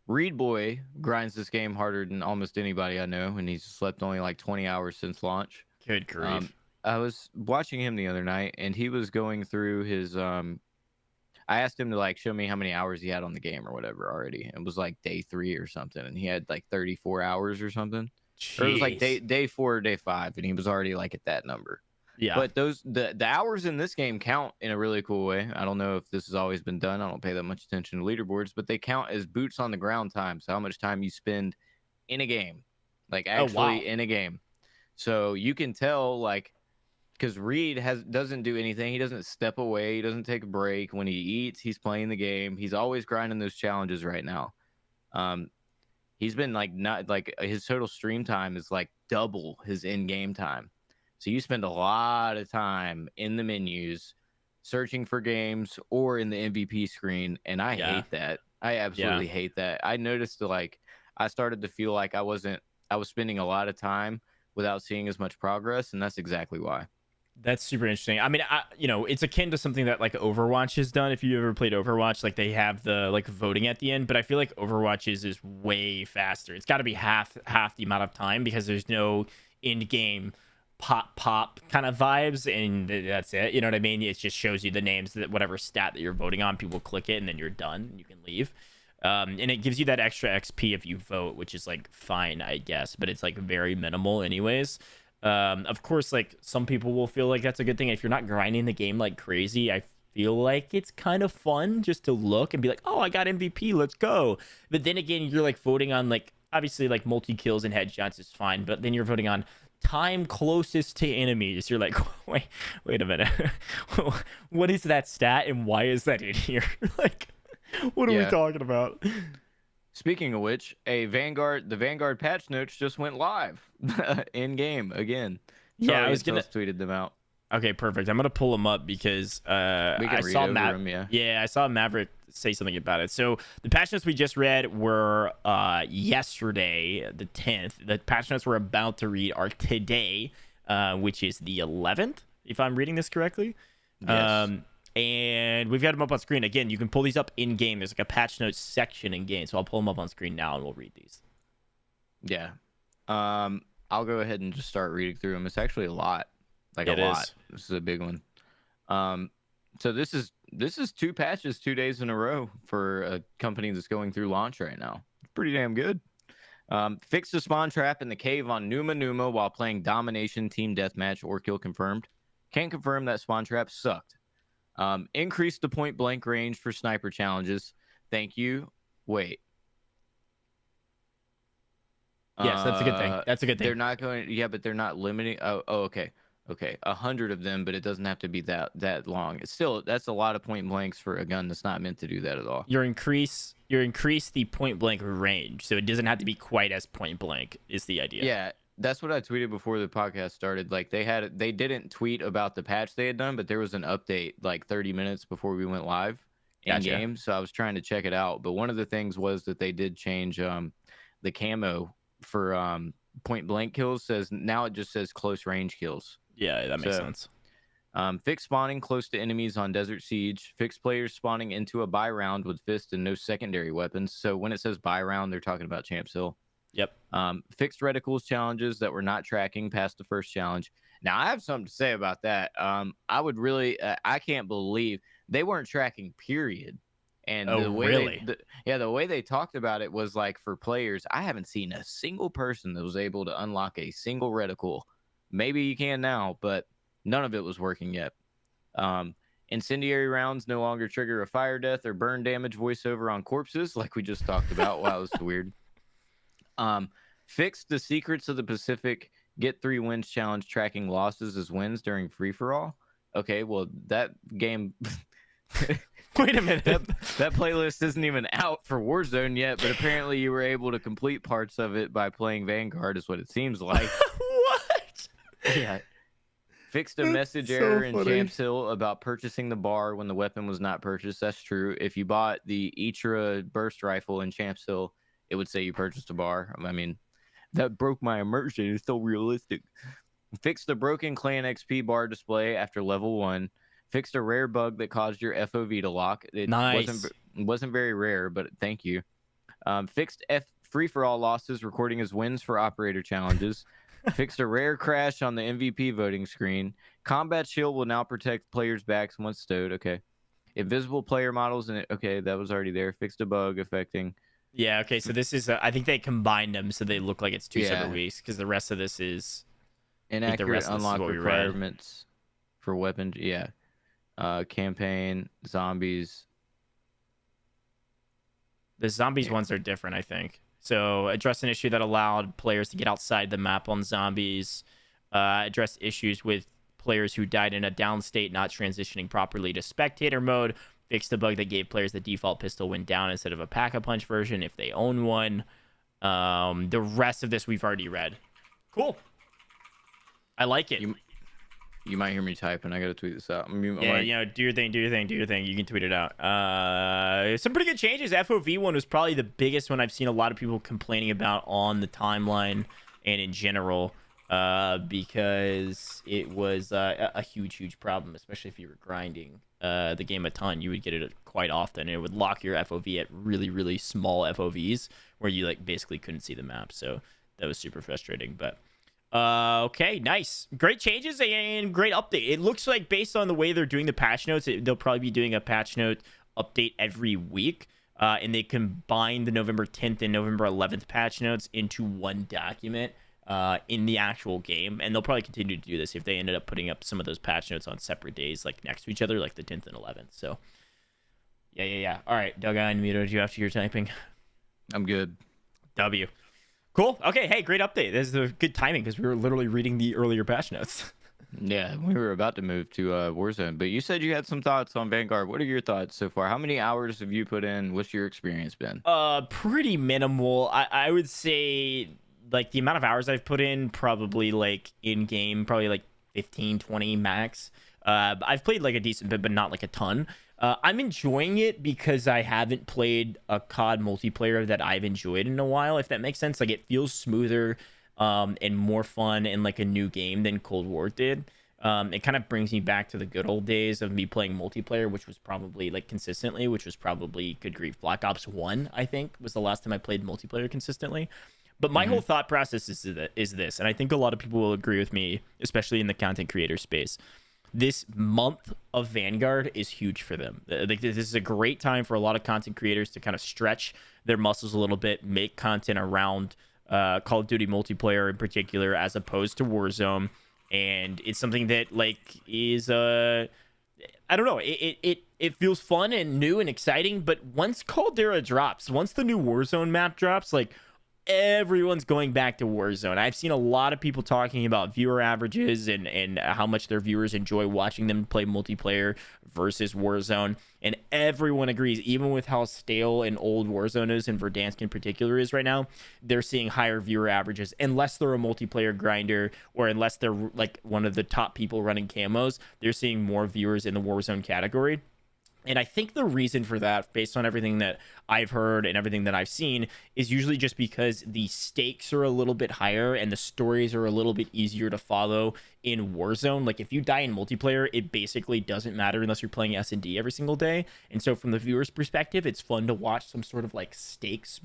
Reed Boy grinds this game harder than almost anybody I know, and he's slept only like 20 hours since launch. Good grief. I was watching him the other night, and he was going through his I asked him to like show me how many hours he had on the game or whatever already. It was like day 3 or something, and he had like 34 hours or something. Jeez. Or it was like day 4 or day 5, and he was already like at that number. Yeah. But the hours in this game count in a really cool way. I don't know if this has always been done. I don't pay that much attention to leaderboards, but they count as boots on the ground time. So how much time you spend in a game, like actually in a game. So you can tell, like, because Reed doesn't do anything. He doesn't step away. He doesn't take a break. When he eats, he's playing the game. He's always grinding those challenges right now. He's been like, not like, his total stream time is like double his in-game time. So you spend a lot of time in the menus searching for games, or in the MVP screen, and I hate that. I absolutely hate that. I noticed like I started to feel like I was spending a lot of time without seeing as much progress, and that's exactly why. That's super interesting. I mean, it's akin to something that like Overwatch has done. If you ever played Overwatch, like they have the like voting at the end, but I feel like Overwatch is way faster. It's got to be half the amount of time because there's no in game pop kind of vibes, and that's it. You know what I mean? It just shows you the names that whatever stat that you're voting on. People click it, and then you're done. And you can leave. And it gives you that extra XP if you vote, which is like fine, I guess, but it's like very minimal, anyways. Of course, like some people will feel like that's a good thing. If you're not grinding the game like crazy, I feel like it's kind of fun just to look and be like, oh, I got MVP, let's go. But then again, you're like voting on like obviously like multi kills and headshots is fine, but then you're voting on time closest to enemies. You're like, wait a minute, what is that stat and why is that in here? Like, what are we talking about? Speaking of which, the Vanguard patch notes just went live in game again. Yeah, I was gonna tweeted them out. Okay, perfect. I'm gonna pull them up because I saw I saw Maverick say something about it. So the patch notes we just read were yesterday, the 10th. The patch notes we're about to read are today, which is the 11th, if I'm reading this correctly. Yes. And we've got them up on screen. Again, you can pull these up in game. There's like a patch notes section in game. So I'll pull them up on screen now and we'll read these. Yeah. I'll go ahead and just start reading through them. It's actually a lot. Like a lot. This is a big one. So this is 2 patches 2 days in a row for a company that's going through launch right now. Pretty damn good. Fix the spawn trap in the cave on Numa while playing Domination Team Deathmatch or Kill Confirmed. Can confirm that spawn trap sucked. Increase the point blank range for sniper challenges. Thank you. Wait. Yes, that's a good thing. That's a good thing. They're not going. Yeah, but they're not limiting. Oh, okay. 100 of them, but it doesn't have to be that long. It's still, that's a lot of point blanks for a gun that's not meant to do that at all. You increase the point blank range, so it doesn't have to be quite as point blank. Is the idea? Yeah. That's what I tweeted before the podcast started. Like they didn't tweet about the patch they had done, but there was an update like 30 minutes before we went live in game. So I was trying to check it out. But one of the things was that they did change the camo for point blank kills. Now it just says close range kills. Yeah, that makes sense. Fix spawning close to enemies on Desert Siege. Fix players spawning into a buy round with fist and no secondary weapons. So when it says buy round, they're talking about Champs Hill. Yep. Fixed reticles challenges that were not tracking past the first challenge. Now, I have something to say about that. I would really, I can't believe they weren't tracking, period. And the way the way they talked about it was like for players, I haven't seen a single person that was able to unlock a single reticle. Maybe you can now, but none of it was working yet. Incendiary rounds no longer trigger a fire death or burn damage voiceover on corpses, like we just talked about. Wow, that was weird. Fixed the Secrets of the Pacific get 3 wins challenge tracking losses as wins during free-for-all. Okay, well, that game... Wait a minute. That playlist isn't even out for Warzone yet, but apparently you were able to complete parts of it by playing Vanguard, is what it seems like. What? Yeah. Fixed a message error in Champs Hill about purchasing the bar when the weapon was not purchased. That's true. If you bought the Itra burst rifle in Champs Hill, it would say you purchased a bar. I mean, that broke my immersion. It's so realistic. Fixed the broken clan XP bar display after level 1. Fixed a rare bug that caused your FOV to lock. It wasn't very rare, but thank you. Fixed free-for-all losses recording as wins for operator challenges. Fixed a rare crash on the MVP voting screen. Combat shield will now protect players' backs once stowed. Okay. Invisible player models. Okay, that was already there. Fixed a bug affecting... Yeah, okay, so this is, I think they combined them so they look like it's 2 separate weeks, because the rest of this is... Inaccurate unlock requirements for weapons. Yeah. Campaign, zombies. The zombies ones are different, I think. So, address an issue that allowed players to get outside the map on zombies. Address issues with players who died in a down state, not transitioning properly to spectator mode. Fixed the bug that gave players the default pistol when down instead of a pack-a-punch version if they own one. The rest of this we've already read. Cool. I like it. You might hear me typing. I gotta tweet this out. Yeah, do your thing. You can tweet it out. Some pretty good changes. FOV one was probably the biggest one I've seen a lot of people complaining about on the timeline and in general, because it was a huge problem, especially if you were grinding the game a ton. You would get it quite often, and it would lock your FOV at really small FOVs where you like basically couldn't see the map. So that was super frustrating, but. Okay, nice. Great changes and great update. It looks like based on the way they're doing the patch notes, they'll probably be doing a patch note update every week. And they combine the November 10th and November 11th patch notes into one document in the actual game. And they'll probably continue to do this if they ended up putting up some of those patch notes on separate days, like next to each other, like the 10th and 11th. So, yeah. All right, Doug, I unmuted you after your typing. I'm good. W. Cool. Okay. Hey, great update. This is a good timing because we were literally reading the earlier patch notes. Yeah, we were about to move to Warzone, but you said you had some thoughts on Vanguard. What are your thoughts so far? How many hours have you put in? What's your experience been? Pretty minimal. I would say like the amount of hours I've put in, probably like in game, probably like 15, 20 max. I've played like a decent bit, but not like a ton. I'm enjoying it because I haven't played a COD multiplayer that I've enjoyed in a while, if that makes sense. Like, it feels smoother and more fun in like a new game than Cold War did. It kind of brings me back to the good old days of me playing multiplayer, which was probably like consistently, which was probably, good grief, Black Ops 1, I think, was the last time I played multiplayer consistently. But my whole thought process is this, and I think a lot of people will agree with me, especially in the content creator space. This month of Vanguard is huge for them. Like, this is a great time for a lot of content creators to kind of stretch their muscles a little bit, make content around Call of Duty multiplayer in particular, as opposed to Warzone. And it's something that like is I don't know. It feels fun and new and exciting. But once Caldera drops, once the new Warzone map drops, like, everyone's going back to Warzone. I've seen a lot of people talking about viewer averages and how much their viewers enjoy watching them play multiplayer versus Warzone. And everyone agrees, even with how stale and old Warzone is, and Verdansk in particular is right now, they're seeing higher viewer averages. Unless they're a multiplayer grinder, or unless they're like one of the top people running camos, they're seeing more viewers in the Warzone category. And I think the reason for that, based on everything that I've heard and everything that I've seen, is usually just because the stakes are a little bit higher and the stories are a little bit easier to follow in Warzone. Like, if you die in multiplayer, it basically doesn't matter unless you're playing S&D every single day. And so from the viewer's perspective, it's fun to watch some sort of like stakes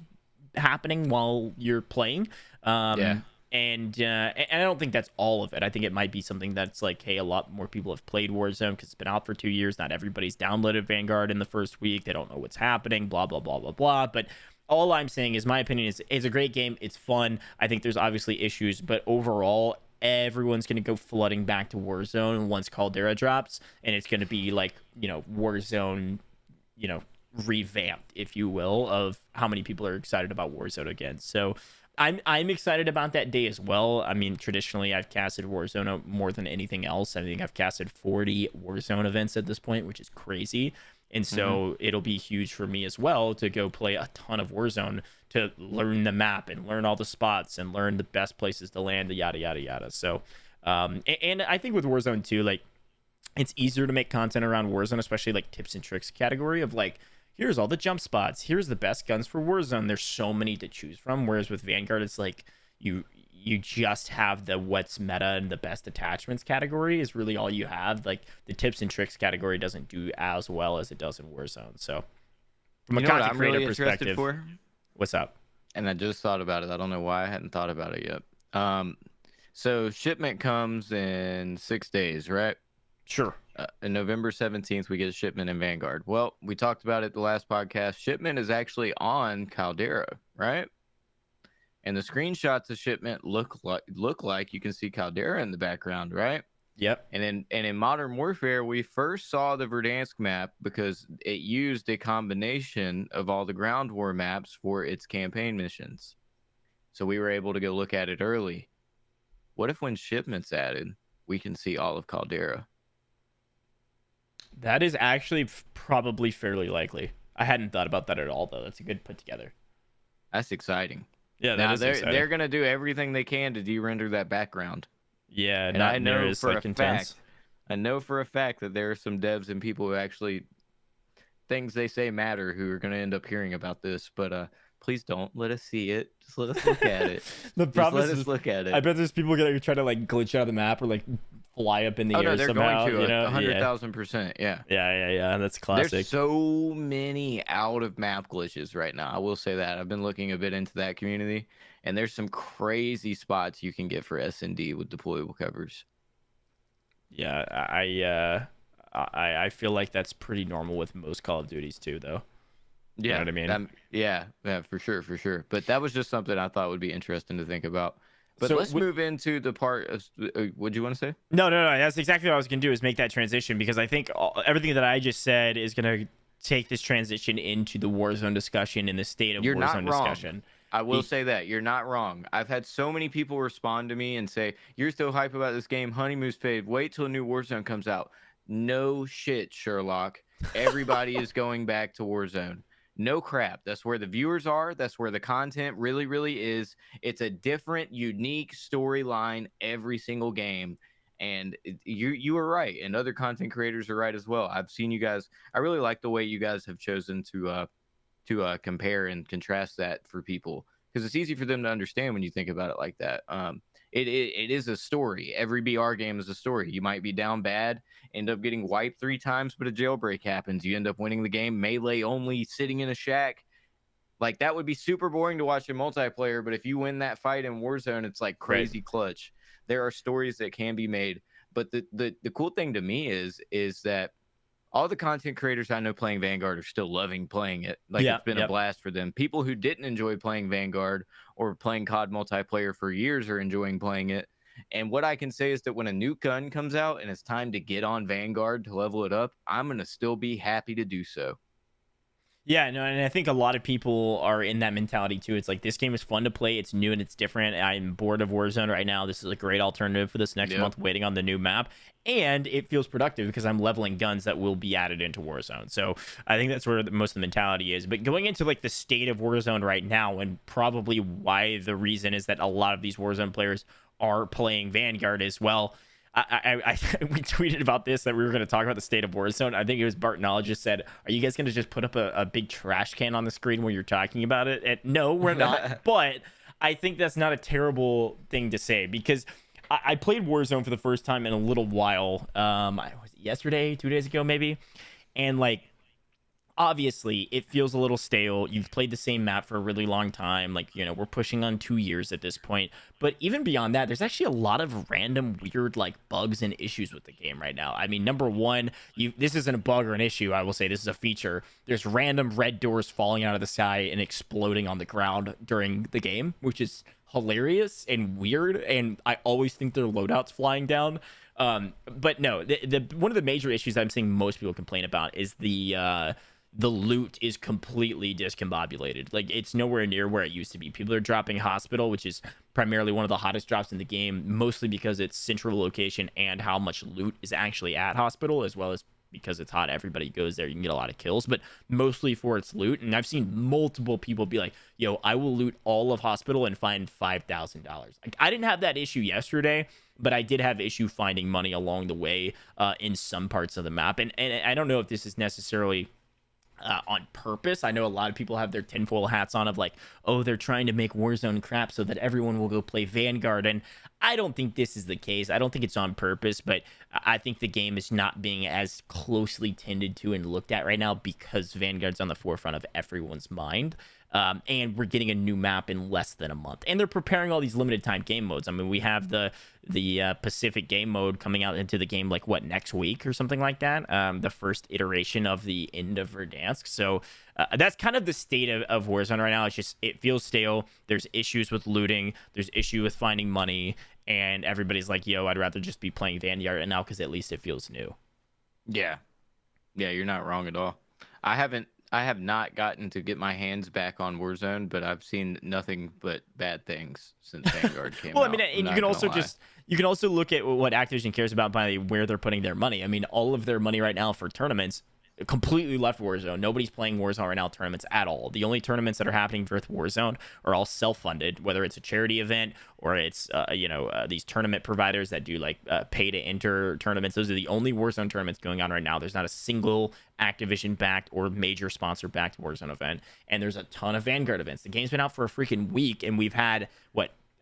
happening while you're playing. Yeah. And I don't think that's all of it. I think it might be something that's like, hey, a lot more people have played Warzone because it's been out for 2 years. Not everybody's downloaded Vanguard in the first week. They don't know what's happening, blah, blah, blah, blah, blah. But all I'm saying is, my opinion is, it's a great game. It's fun. I think there's obviously issues, but overall, everyone's going to go flooding back to Warzone once Caldera drops. And it's going to be like, Warzone, revamped, if you will, of how many people are excited about Warzone again. So I'm excited about that day as well. I mean, traditionally, I've casted Warzone more than anything else. I think I've casted 40 Warzone events at this point, which is crazy. And so it'll be huge for me as well to go play a ton of Warzone, to learn the map and learn all the spots and learn the best places to land, yada, yada, yada. So, and I think with Warzone too, like, it's easier to make content around Warzone, especially like tips and tricks category of like, here's all the jump spots, here's the best guns for Warzone. There's so many to choose from. Whereas with Vanguard, it's like you just have the what's meta and the best attachments category is really all you have. Like, the tips and tricks category doesn't do as well as it does in Warzone. So from a content creator really perspective, what's up? And I just thought about it. I don't know why I hadn't thought about it yet. So shipment comes in 6 days, right? Sure. On November 17th, we get a shipment in Vanguard. Well, we talked about it the last podcast. Shipment is actually on Caldera, right? And the screenshots of shipment look like you can see Caldera in the background, right? Yep. And in Modern Warfare, we first saw the Verdansk map because it used a combination of all the ground war maps for its campaign missions. So we were able to go look at it early. What if when shipment's added, we can see all of Caldera? That is actually probably fairly likely. I hadn't thought about that at all, though. That's a good put together. That's exciting. Yeah, that is exciting. They're gonna do everything they can to de-render that background. Yeah, and not I know near as for like a intense. fact I know for a fact that there are some devs and people who actually things they say matter who are going to end up hearing about this, but please don't let us see it. Just let us look at it. The Just problem let is, us look at I it. bet there's people gonna try to like glitch out of the map or like fly up in the Oh air no, they're somehow. going to You know, 100,000%. Yeah. yeah. That's classic. There's so many out of map glitches right now. I will say that. I've been looking a bit into that community, and there's some crazy spots you can get for S&D with deployable covers. Yeah, I feel like that's pretty normal with most Call of Duties too, though. You know Yeah, what I mean? yeah, for sure, for sure. But that was just something I thought would be interesting to think about. But So let's move into the part of what do you want to say? no. That's exactly what I was gonna do is make that transition because I think everything that I just said is gonna take this transition into the Warzone discussion and the state of You're not Warzone wrong. discussion. I will say that you're not wrong. I've had so many people respond to me and say, "You're so hype about this game. Honeymoon's fade. Wait till a new Warzone comes out." No shit, Sherlock. Everybody is going back to Warzone. No crap. That's where the viewers are. That's where the content really, really is. It's a different, unique storyline every single game. And you are right, and other content creators are right as well. I've seen you guys. I really like the way you guys have chosen to compare and contrast that for people because it's easy for them to understand when you think about it like that. It is a story. Every BR game is a story. You might be down bad, end up getting wiped 3 times, but a jailbreak happens. You end up winning the game, melee only, sitting in a shack. Like that would be super boring to watch in multiplayer, but if you win that fight in Warzone, it's like crazy clutch. There are stories that can be made, but the cool thing to me is that all the content creators I know playing Vanguard are still loving playing it. Like it's been a blast for them. People who didn't enjoy playing Vanguard or playing COD multiplayer for years are enjoying playing it. And what I can say is that when a new gun comes out and it's time to get on Vanguard to level it up, I'm going to still be happy to do so. Yeah, no, and I think a lot of people are in that mentality too. It's like this game is fun to play, it's new and it's different. I'm bored of Warzone right now. This is a great alternative for this next month, waiting on the new map. And it feels productive because I'm leveling guns that will be added into Warzone. So I think that's where most of the mentality is. But going into like the state of Warzone right now, and probably why the reason is that a lot of these Warzone players are playing Vanguard as well. We tweeted about this, that we were going to talk about the state of Warzone. I think it was Bartonella just said, "Are you guys going to just put up a big trash can on the screen where you're talking about it?" And no, we're not. But I think that's not a terrible thing to say because I played Warzone for the first time in a little while. Was it yesterday, 2 days ago, maybe, and like. Obviously, it feels a little stale. You've played the same map for a really long time. Like, you know, we're pushing on 2 years at this point. But even beyond that, there's actually a lot of random, weird, like, bugs and issues with the game right now. I mean, number one, this isn't a bug or an issue. I will say this is a feature. There's random red doors falling out of the sky and exploding on the ground during the game, which is hilarious and weird. And I always think they're loadouts flying down. But no, the one of the major issues I'm seeing most people complain about is the loot is completely discombobulated. Like it's nowhere near where it used to be. People are dropping hospital, which is primarily one of the hottest drops in the game, mostly because it's central location and how much loot is actually at hospital, as well as because it's hot, everybody goes there. You can get a lot of kills, but mostly for its loot. And I've seen multiple people be like, yo, I will loot all of hospital and find $5,000. Like, I didn't have that issue yesterday, but I did have issue finding money along the way in some parts of the map. And I don't know if this is necessarily on purpose. I know a lot of people have their tinfoil hats on of like, oh, they're trying to make Warzone crap so that everyone will go play Vanguard. And I don't think this is the case. I don't think it's on purpose, but I think the game is not being as closely tended to and looked at right now because Vanguard's on the forefront of everyone's mind. And we're getting a new map in less than a month, and they're preparing all these limited time game modes. I mean, we have the Pacific game mode coming out into the game like next week or something like that. The first iteration of the end of Verdansk. So that's kind of the state of Warzone right now. It's just, it feels stale. There's issues with looting. There's issue with finding money, and everybody's like, yo, I'd rather just be playing Vanguard right now because at least it feels new. Yeah, you're not wrong at all. I have not gotten to get my hands back on Warzone, but I've seen nothing but bad things since Vanguard came well, out. I mean, and you can also you can also look at what Activision cares about by where they're putting their money. I mean, all of their money right now for tournaments completely left Warzone. Nobody's playing Warzone right now tournaments at all. The only tournaments that are happening with Warzone are all self-funded, whether it's a charity event or it's these tournament providers that do like pay to enter tournaments. Those are the only Warzone tournaments going on right now. There's not a single Activision backed or major sponsor backed Warzone event, and there's a ton of Vanguard events. The game's been out for a freaking week, and we've had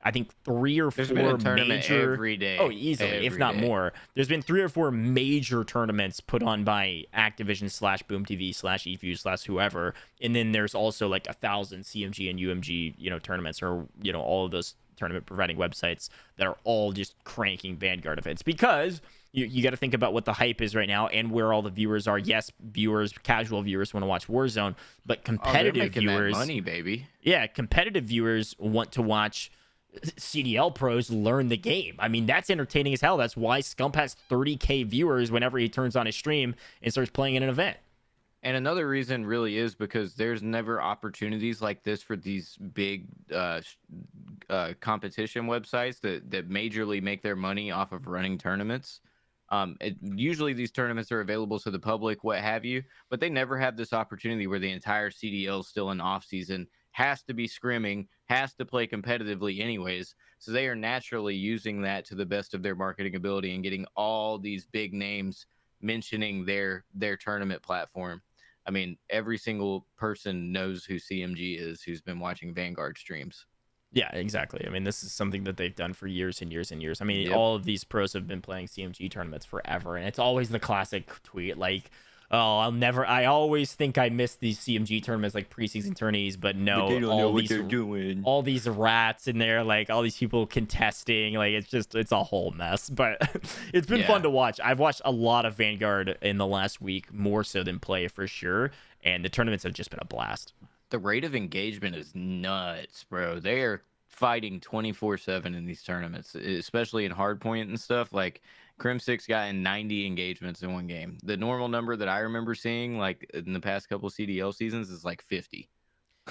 I think 3 or 4 major every day. Oh, easily, if not more. There's been 3 or 4 major tournaments put on by Activision / Boom TV / eFuse / whoever, and then there's also like 1,000 CMG and UMG tournaments, or all of those tournament providing websites that are all just cranking Vanguard events, because you got to think about what the hype is right now and where all the viewers are. Yes, casual viewers want to watch Warzone, but competitive viewers, that money, baby. Yeah, competitive viewers want to watch CDL pros learn the game. I mean, that's entertaining as hell. That's why Scump has 30K viewers whenever he turns on his stream and starts playing in an event. And another reason really is because there's never opportunities like this for these big competition websites that majorly make their money off of running tournaments. Usually these tournaments are available to the public, what have you, but they never have this opportunity where the entire CDL is still in off season, has to be scrimming, has to play competitively anyways. So they are naturally using that to the best of their marketing ability and getting all these big names mentioning their tournament platform. I mean, every single person knows who CMG is who's been watching Vanguard streams. Yeah, exactly. I mean, this is something that they've done for years and years and years. I mean, all of these pros have been playing CMG tournaments forever, and it's always the classic tweet like, oh, I always think I missed these CMG tournaments, like preseason tourneys, but no, they don't know what they're doing. All these rats in there, like all these people contesting, like it's a whole mess. But it's been fun to watch. I've watched a lot of Vanguard in the last week, more so than play for sure, and the tournaments have just been a blast. The rate of engagement is nuts, bro. They are fighting 24/7 in these tournaments, especially in hardpoint and stuff. Like Crim6 got in 90 engagements in one game. The normal number that I remember seeing, like in the past couple CDL seasons, is like 50.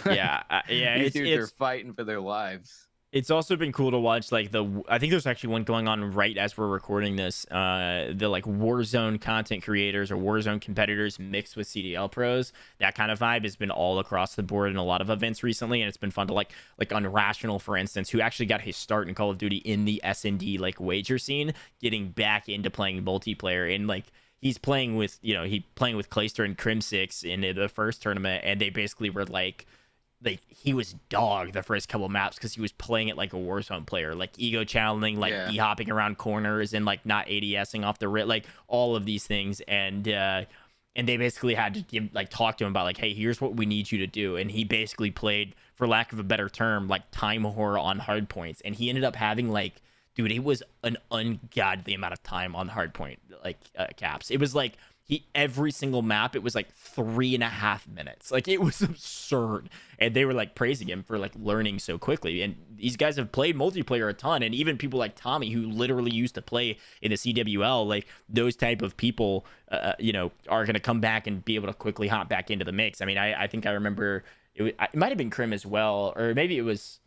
Yeah, These dudes are fighting for their lives. It's also been cool to watch, like, I think there's actually one going on right as we're recording this, the like Warzone content creators or Warzone competitors mixed with CDL pros. That kind of vibe has been all across the board in a lot of events recently, and it's been fun to like Unrational, for instance, who actually got his start in Call of Duty in the S&D like wager scene, getting back into playing multiplayer, and like he's playing with Clayster and Crim6 in the first tournament, and they basically were like he was dog the first couple maps because he was playing it like a Warzone player, like ego channeling, like hopping around corners and like not ADSing off the like all of these things, and they basically had to talk to him about like, hey, here's what we need you to do, and he basically played, for lack of a better term, like time whore on hard points, and he ended up having like, dude, it was an ungodly amount of time on hard point caps. It was like every single map, it was like 3.5 minutes. Like, it was absurd. And they were like praising him for like learning so quickly. And these guys have played multiplayer a ton. And even people like Tommy, who literally used to play in the CWL, like those type of people, are going to come back and be able to quickly hop back into the mix. I mean, I think I remember it might have been Crim as well, or maybe it was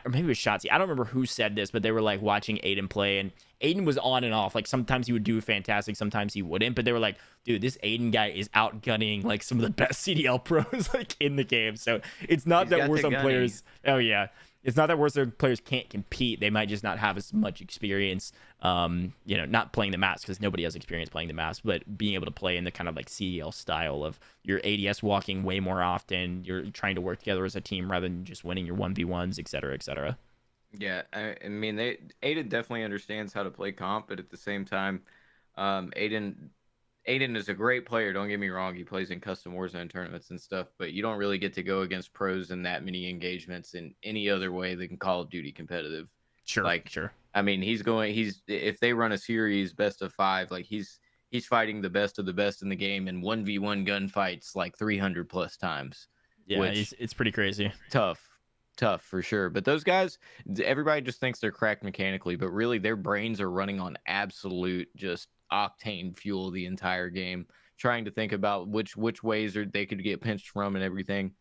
Shotzi. I don't remember who said this, but they were like watching Aiden play, and Aiden was on and off. Like sometimes he would do fantastic, sometimes he wouldn't. But they were like, dude, this Aiden guy is outgunning like some of the best CDL pros like in the game. So it's not that Warzone players. Oh yeah, it's not that Warzone players can't compete. They might just not have as much experience. Not playing the maps, because nobody has experience playing the maps, but being able to play in the kind of like CDL style of your ADS walking way more often. You're trying to work together as a team rather than just winning your 1v1s, et cetera, et cetera. Yeah, I mean, Aiden definitely understands how to play comp, but at the same time, Aiden is a great player. Don't get me wrong; he plays in custom Warzone tournaments and stuff, but you don't really get to go against pros in that many engagements in any other way than Call of Duty competitive. Sure. I mean, if they run a series best of 5, like he's fighting the best of the best in the game in 1v1 gunfights like 300 plus times. Yeah, it's pretty crazy. Tough for sure. But those guys, everybody just thinks they're cracked mechanically, but really their brains are running on absolute just octane fuel the entire game, trying to think about which ways they could get pinched from and everything.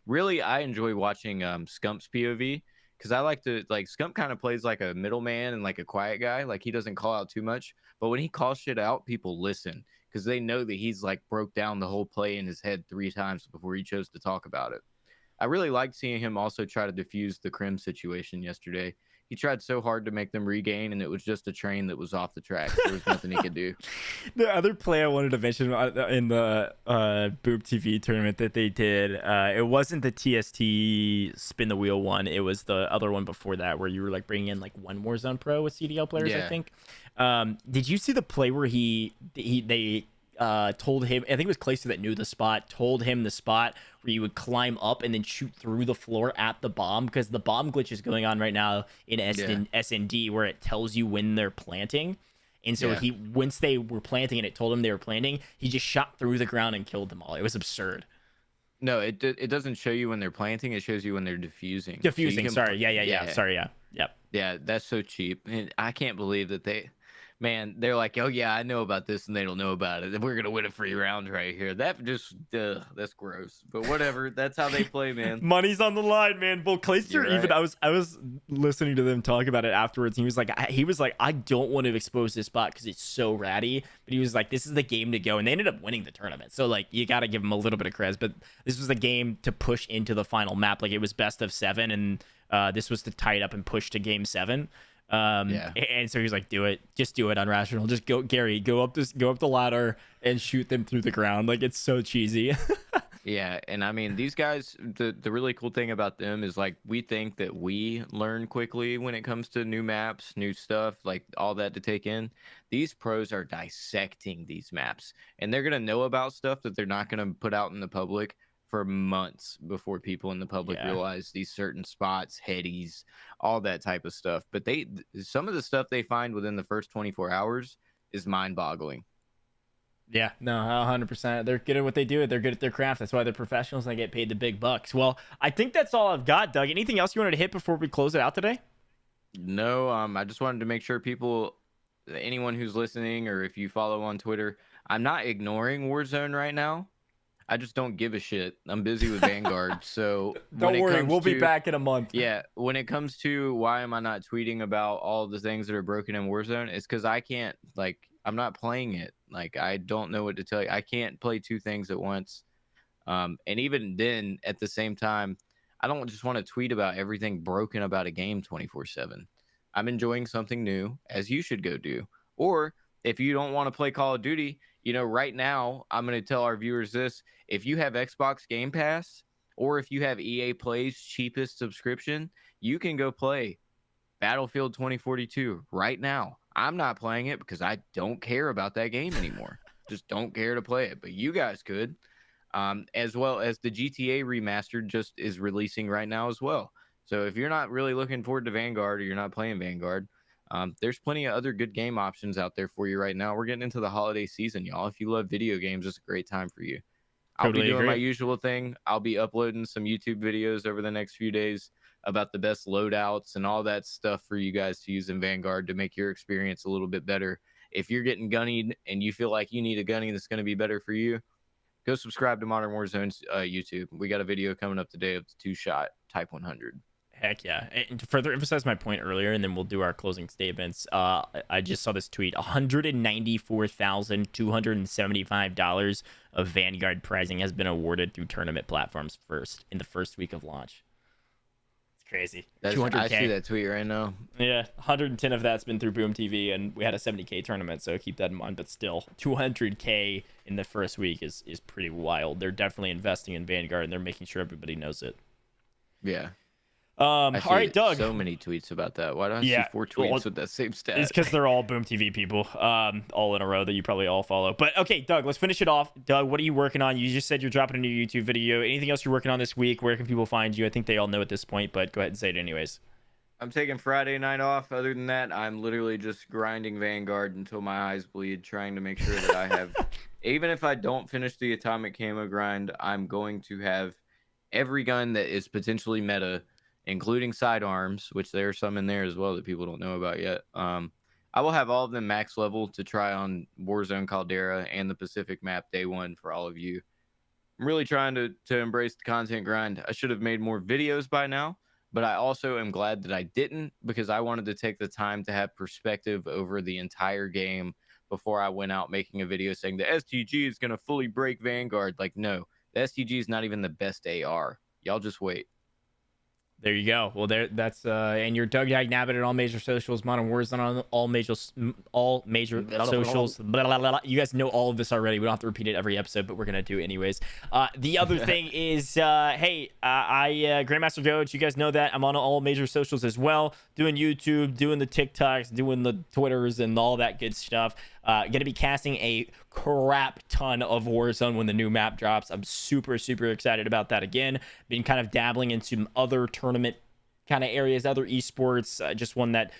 Really, I enjoy watching Scump's POV, because I like to, like, Scump kind of plays like a middleman and like a quiet guy. Like, he doesn't call out too much, but when he calls shit out, people listen, because they know that he's like broke down the whole play in his head 3 times before he chose to talk about it. I really liked seeing him also try to defuse the Crim situation yesterday. He tried so hard to make them regain, and it was just a train that was off the tracks. There was nothing he could do. The other play I wanted to mention in the Boop TV tournament that they did, it wasn't the TST spin the wheel one. It was the other one before that, where you were like bringing in like one Warzone Pro with CDL players, I think. Did you see the play where they told him, I think it was Clayster that knew the spot, told him the spot where you would climb up and then shoot through the floor at the bomb, because the bomb glitch is going on right now in SND where it tells you when they're planting. And so once they were planting and it told him they were planting, he just shot through the ground and killed them all. It was absurd. No, it doesn't show you when they're planting. It shows you when they're diffusing. Diffusing, so sorry. Yeah. Sorry, yeah. Yep. Yeah, that's so cheap. And I can't believe that they're like, oh yeah, I know about this, and they don't know about it. We're gonna win a free round right here. That just, that's gross. But whatever, that's how they play, man. Money's on the line, man. Well, Clayster, even I was listening to them talk about it afterwards. And he was like, I don't want to expose this spot because it's so ratty. But he was like, this is the game to go, and they ended up winning the tournament. So like, you got to give them a little bit of credit. But this was the game to push into the final map. Like, it was best of 7, and this was to tie it up and push to game 7. And so he's like, just do it, Unrational, just go, Gary, go up the ladder and shoot them through the ground. Like, it's so cheesy. Yeah, and I mean, these guys, the really cool thing about them is, like, we think that we learn quickly when it comes to new maps, new stuff, like all that to take in. These pros are dissecting these maps, and they're gonna know about stuff that they're not gonna put out in the public for months before people in the public realize these certain spots, headies, all that type of stuff. But some of the stuff they find within the first 24 hours is mind-boggling. Yeah, no, 100%. They're good at what they do. They're good at their craft. That's why they're professionals and they get paid the big bucks. Well, I think that's all I've got, Doug. Anything else you wanted to hit before we close it out today? No, I just wanted to make sure anyone who's listening, or if you follow on Twitter, I'm not ignoring Warzone right now. I just don't give a shit. I'm busy with Vanguard. So don't worry, we'll be back in a month. Yeah, when it comes to why am I not tweeting about all the things that are broken in Warzone, it's because I can't, like, I'm not playing it. Like, I don't know what to tell you. I can't play 2 things at once. And even then, at the same time, I don't just want to tweet about everything broken about a game 24/7. I'm enjoying something new, as you should go do. Or if you don't want to play Call of Duty, right now, I'm going to tell our viewers this. If you have Xbox Game Pass, or if you have EA Play's cheapest subscription, you can go play Battlefield 2042 right now. I'm not playing it because I don't care about that game anymore. Just don't care to play it. But you guys could. As well as the GTA Remastered just is releasing right now as well. So if you're not really looking forward to Vanguard, or you're not playing Vanguard, there's plenty of other good game options out there for you right now. We're getting into the holiday season, y'all. If you love video games, it's a great time for you. I'll be doing my usual thing. I'll be uploading some YouTube videos over the next few days about the best loadouts and all that stuff for you guys to use in Vanguard to make your experience a little bit better. If you're getting gunnied and you feel like you need a gunny that's going to be better for you, go subscribe to Modern Warzone's YouTube. We got a video coming up today of the 2-shot Type 100. Heck yeah. And to further emphasize my point earlier, and then we'll do our closing statements, I just saw this tweet. $194,275 of Vanguard prizing has been awarded through tournament platforms in the first week of launch. It's crazy. 200K. I see that tweet right now. Yeah, 110 of that's been through Boom TV, and we had a 70K tournament, so keep that in mind. But still, 200K in the first week is pretty wild. They're definitely investing in Vanguard, and they're making sure everybody knows it. Yeah. All right, Doug. So many tweets about that. Why do I see 4 tweets with that same stat? It's because they're all Boom TV people, all in a row that you probably all follow. But okay, Doug, let's finish it off. Doug, what are you working on? You just said you're dropping a new YouTube video. Anything else you're working on this week? Where can people find you? I think they all know at this point, but go ahead and say it anyways. I'm taking Friday night off. Other than that, I'm literally just grinding Vanguard until my eyes bleed, trying to make sure that I have, even if I don't finish the Atomic Camo grind, I'm going to have every gun that is potentially meta, including sidearms, which there are some in there as well that people don't know about yet. I will have all of them max level to try on Warzone Caldera and the Pacific map day 1 for all of you. I'm really trying to embrace the content grind. I should have made more videos by now, but I also am glad that I didn't, because I wanted to take the time to have perspective over the entire game before I went out making a video saying the STG is gonna fully break Vanguard. Like, no, the STG is not even the best AR. Y'all just wait. There you go. Well, that's and you're Doug Dagnabbit at all major socials, Modern Warzone on all major socials. Blah, blah, blah, blah. You guys know all of this already. We don't have to repeat it every episode, but we're gonna do it anyways. The other thing is, hey, GrandmasterGojj. You guys know that I'm on all major socials as well, doing YouTube, doing the TikToks, doing the Twitters, and all that good stuff. Gonna be casting a crap ton of Warzone when the new map drops. I'm super excited about that. Again, been kind of dabbling into some other tournament kind of areas, other esports. Just won that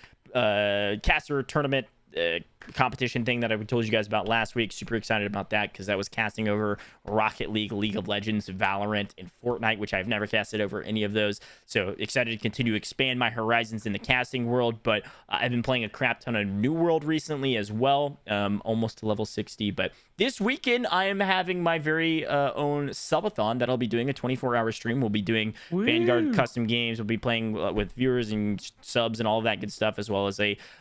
caster tournament competition thing that I told you guys about last week. Super excited about that because that was casting over Rocket League, League of Legends, Valorant, and Fortnite, which I've never casted over any of those. So excited to continue to expand my horizons in the casting world. But I've been playing a crap ton of New World recently as well, almost to level 60. But this weekend, I am having my very own subathon that I'll be doing, a 24-hour stream. We'll be doing Vanguard custom games. We'll be playing with viewers and subs and all of that good stuff, as well as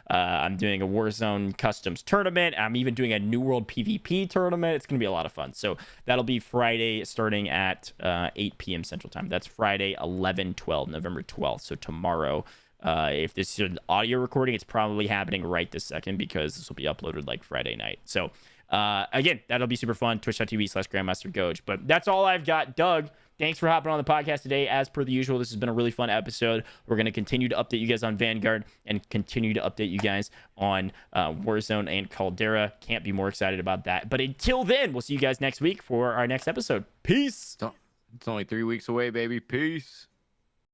I'm doing a Warzone customs tournament. I'm even doing a New World PvP tournament. It's going to be a lot of fun. So that'll be Friday starting at 8 p.m. Central Time. That's Friday, 11/12, November 12th. So tomorrow. If this is an audio recording, it's probably happening right this second because this will be uploaded like Friday night. So again, that'll be super fun. Twitch.tv/GrandmasterGojj. But that's all I've got. Doug, thanks for hopping on the podcast today. As per the usual, this has been a really fun episode. We're going to continue to update you guys on Vanguard and continue to update you guys on Warzone and Caldera. Can't be more excited about that. But until then, we'll see you guys next week for our next episode. Peace. It's only 3 weeks away, baby. Peace.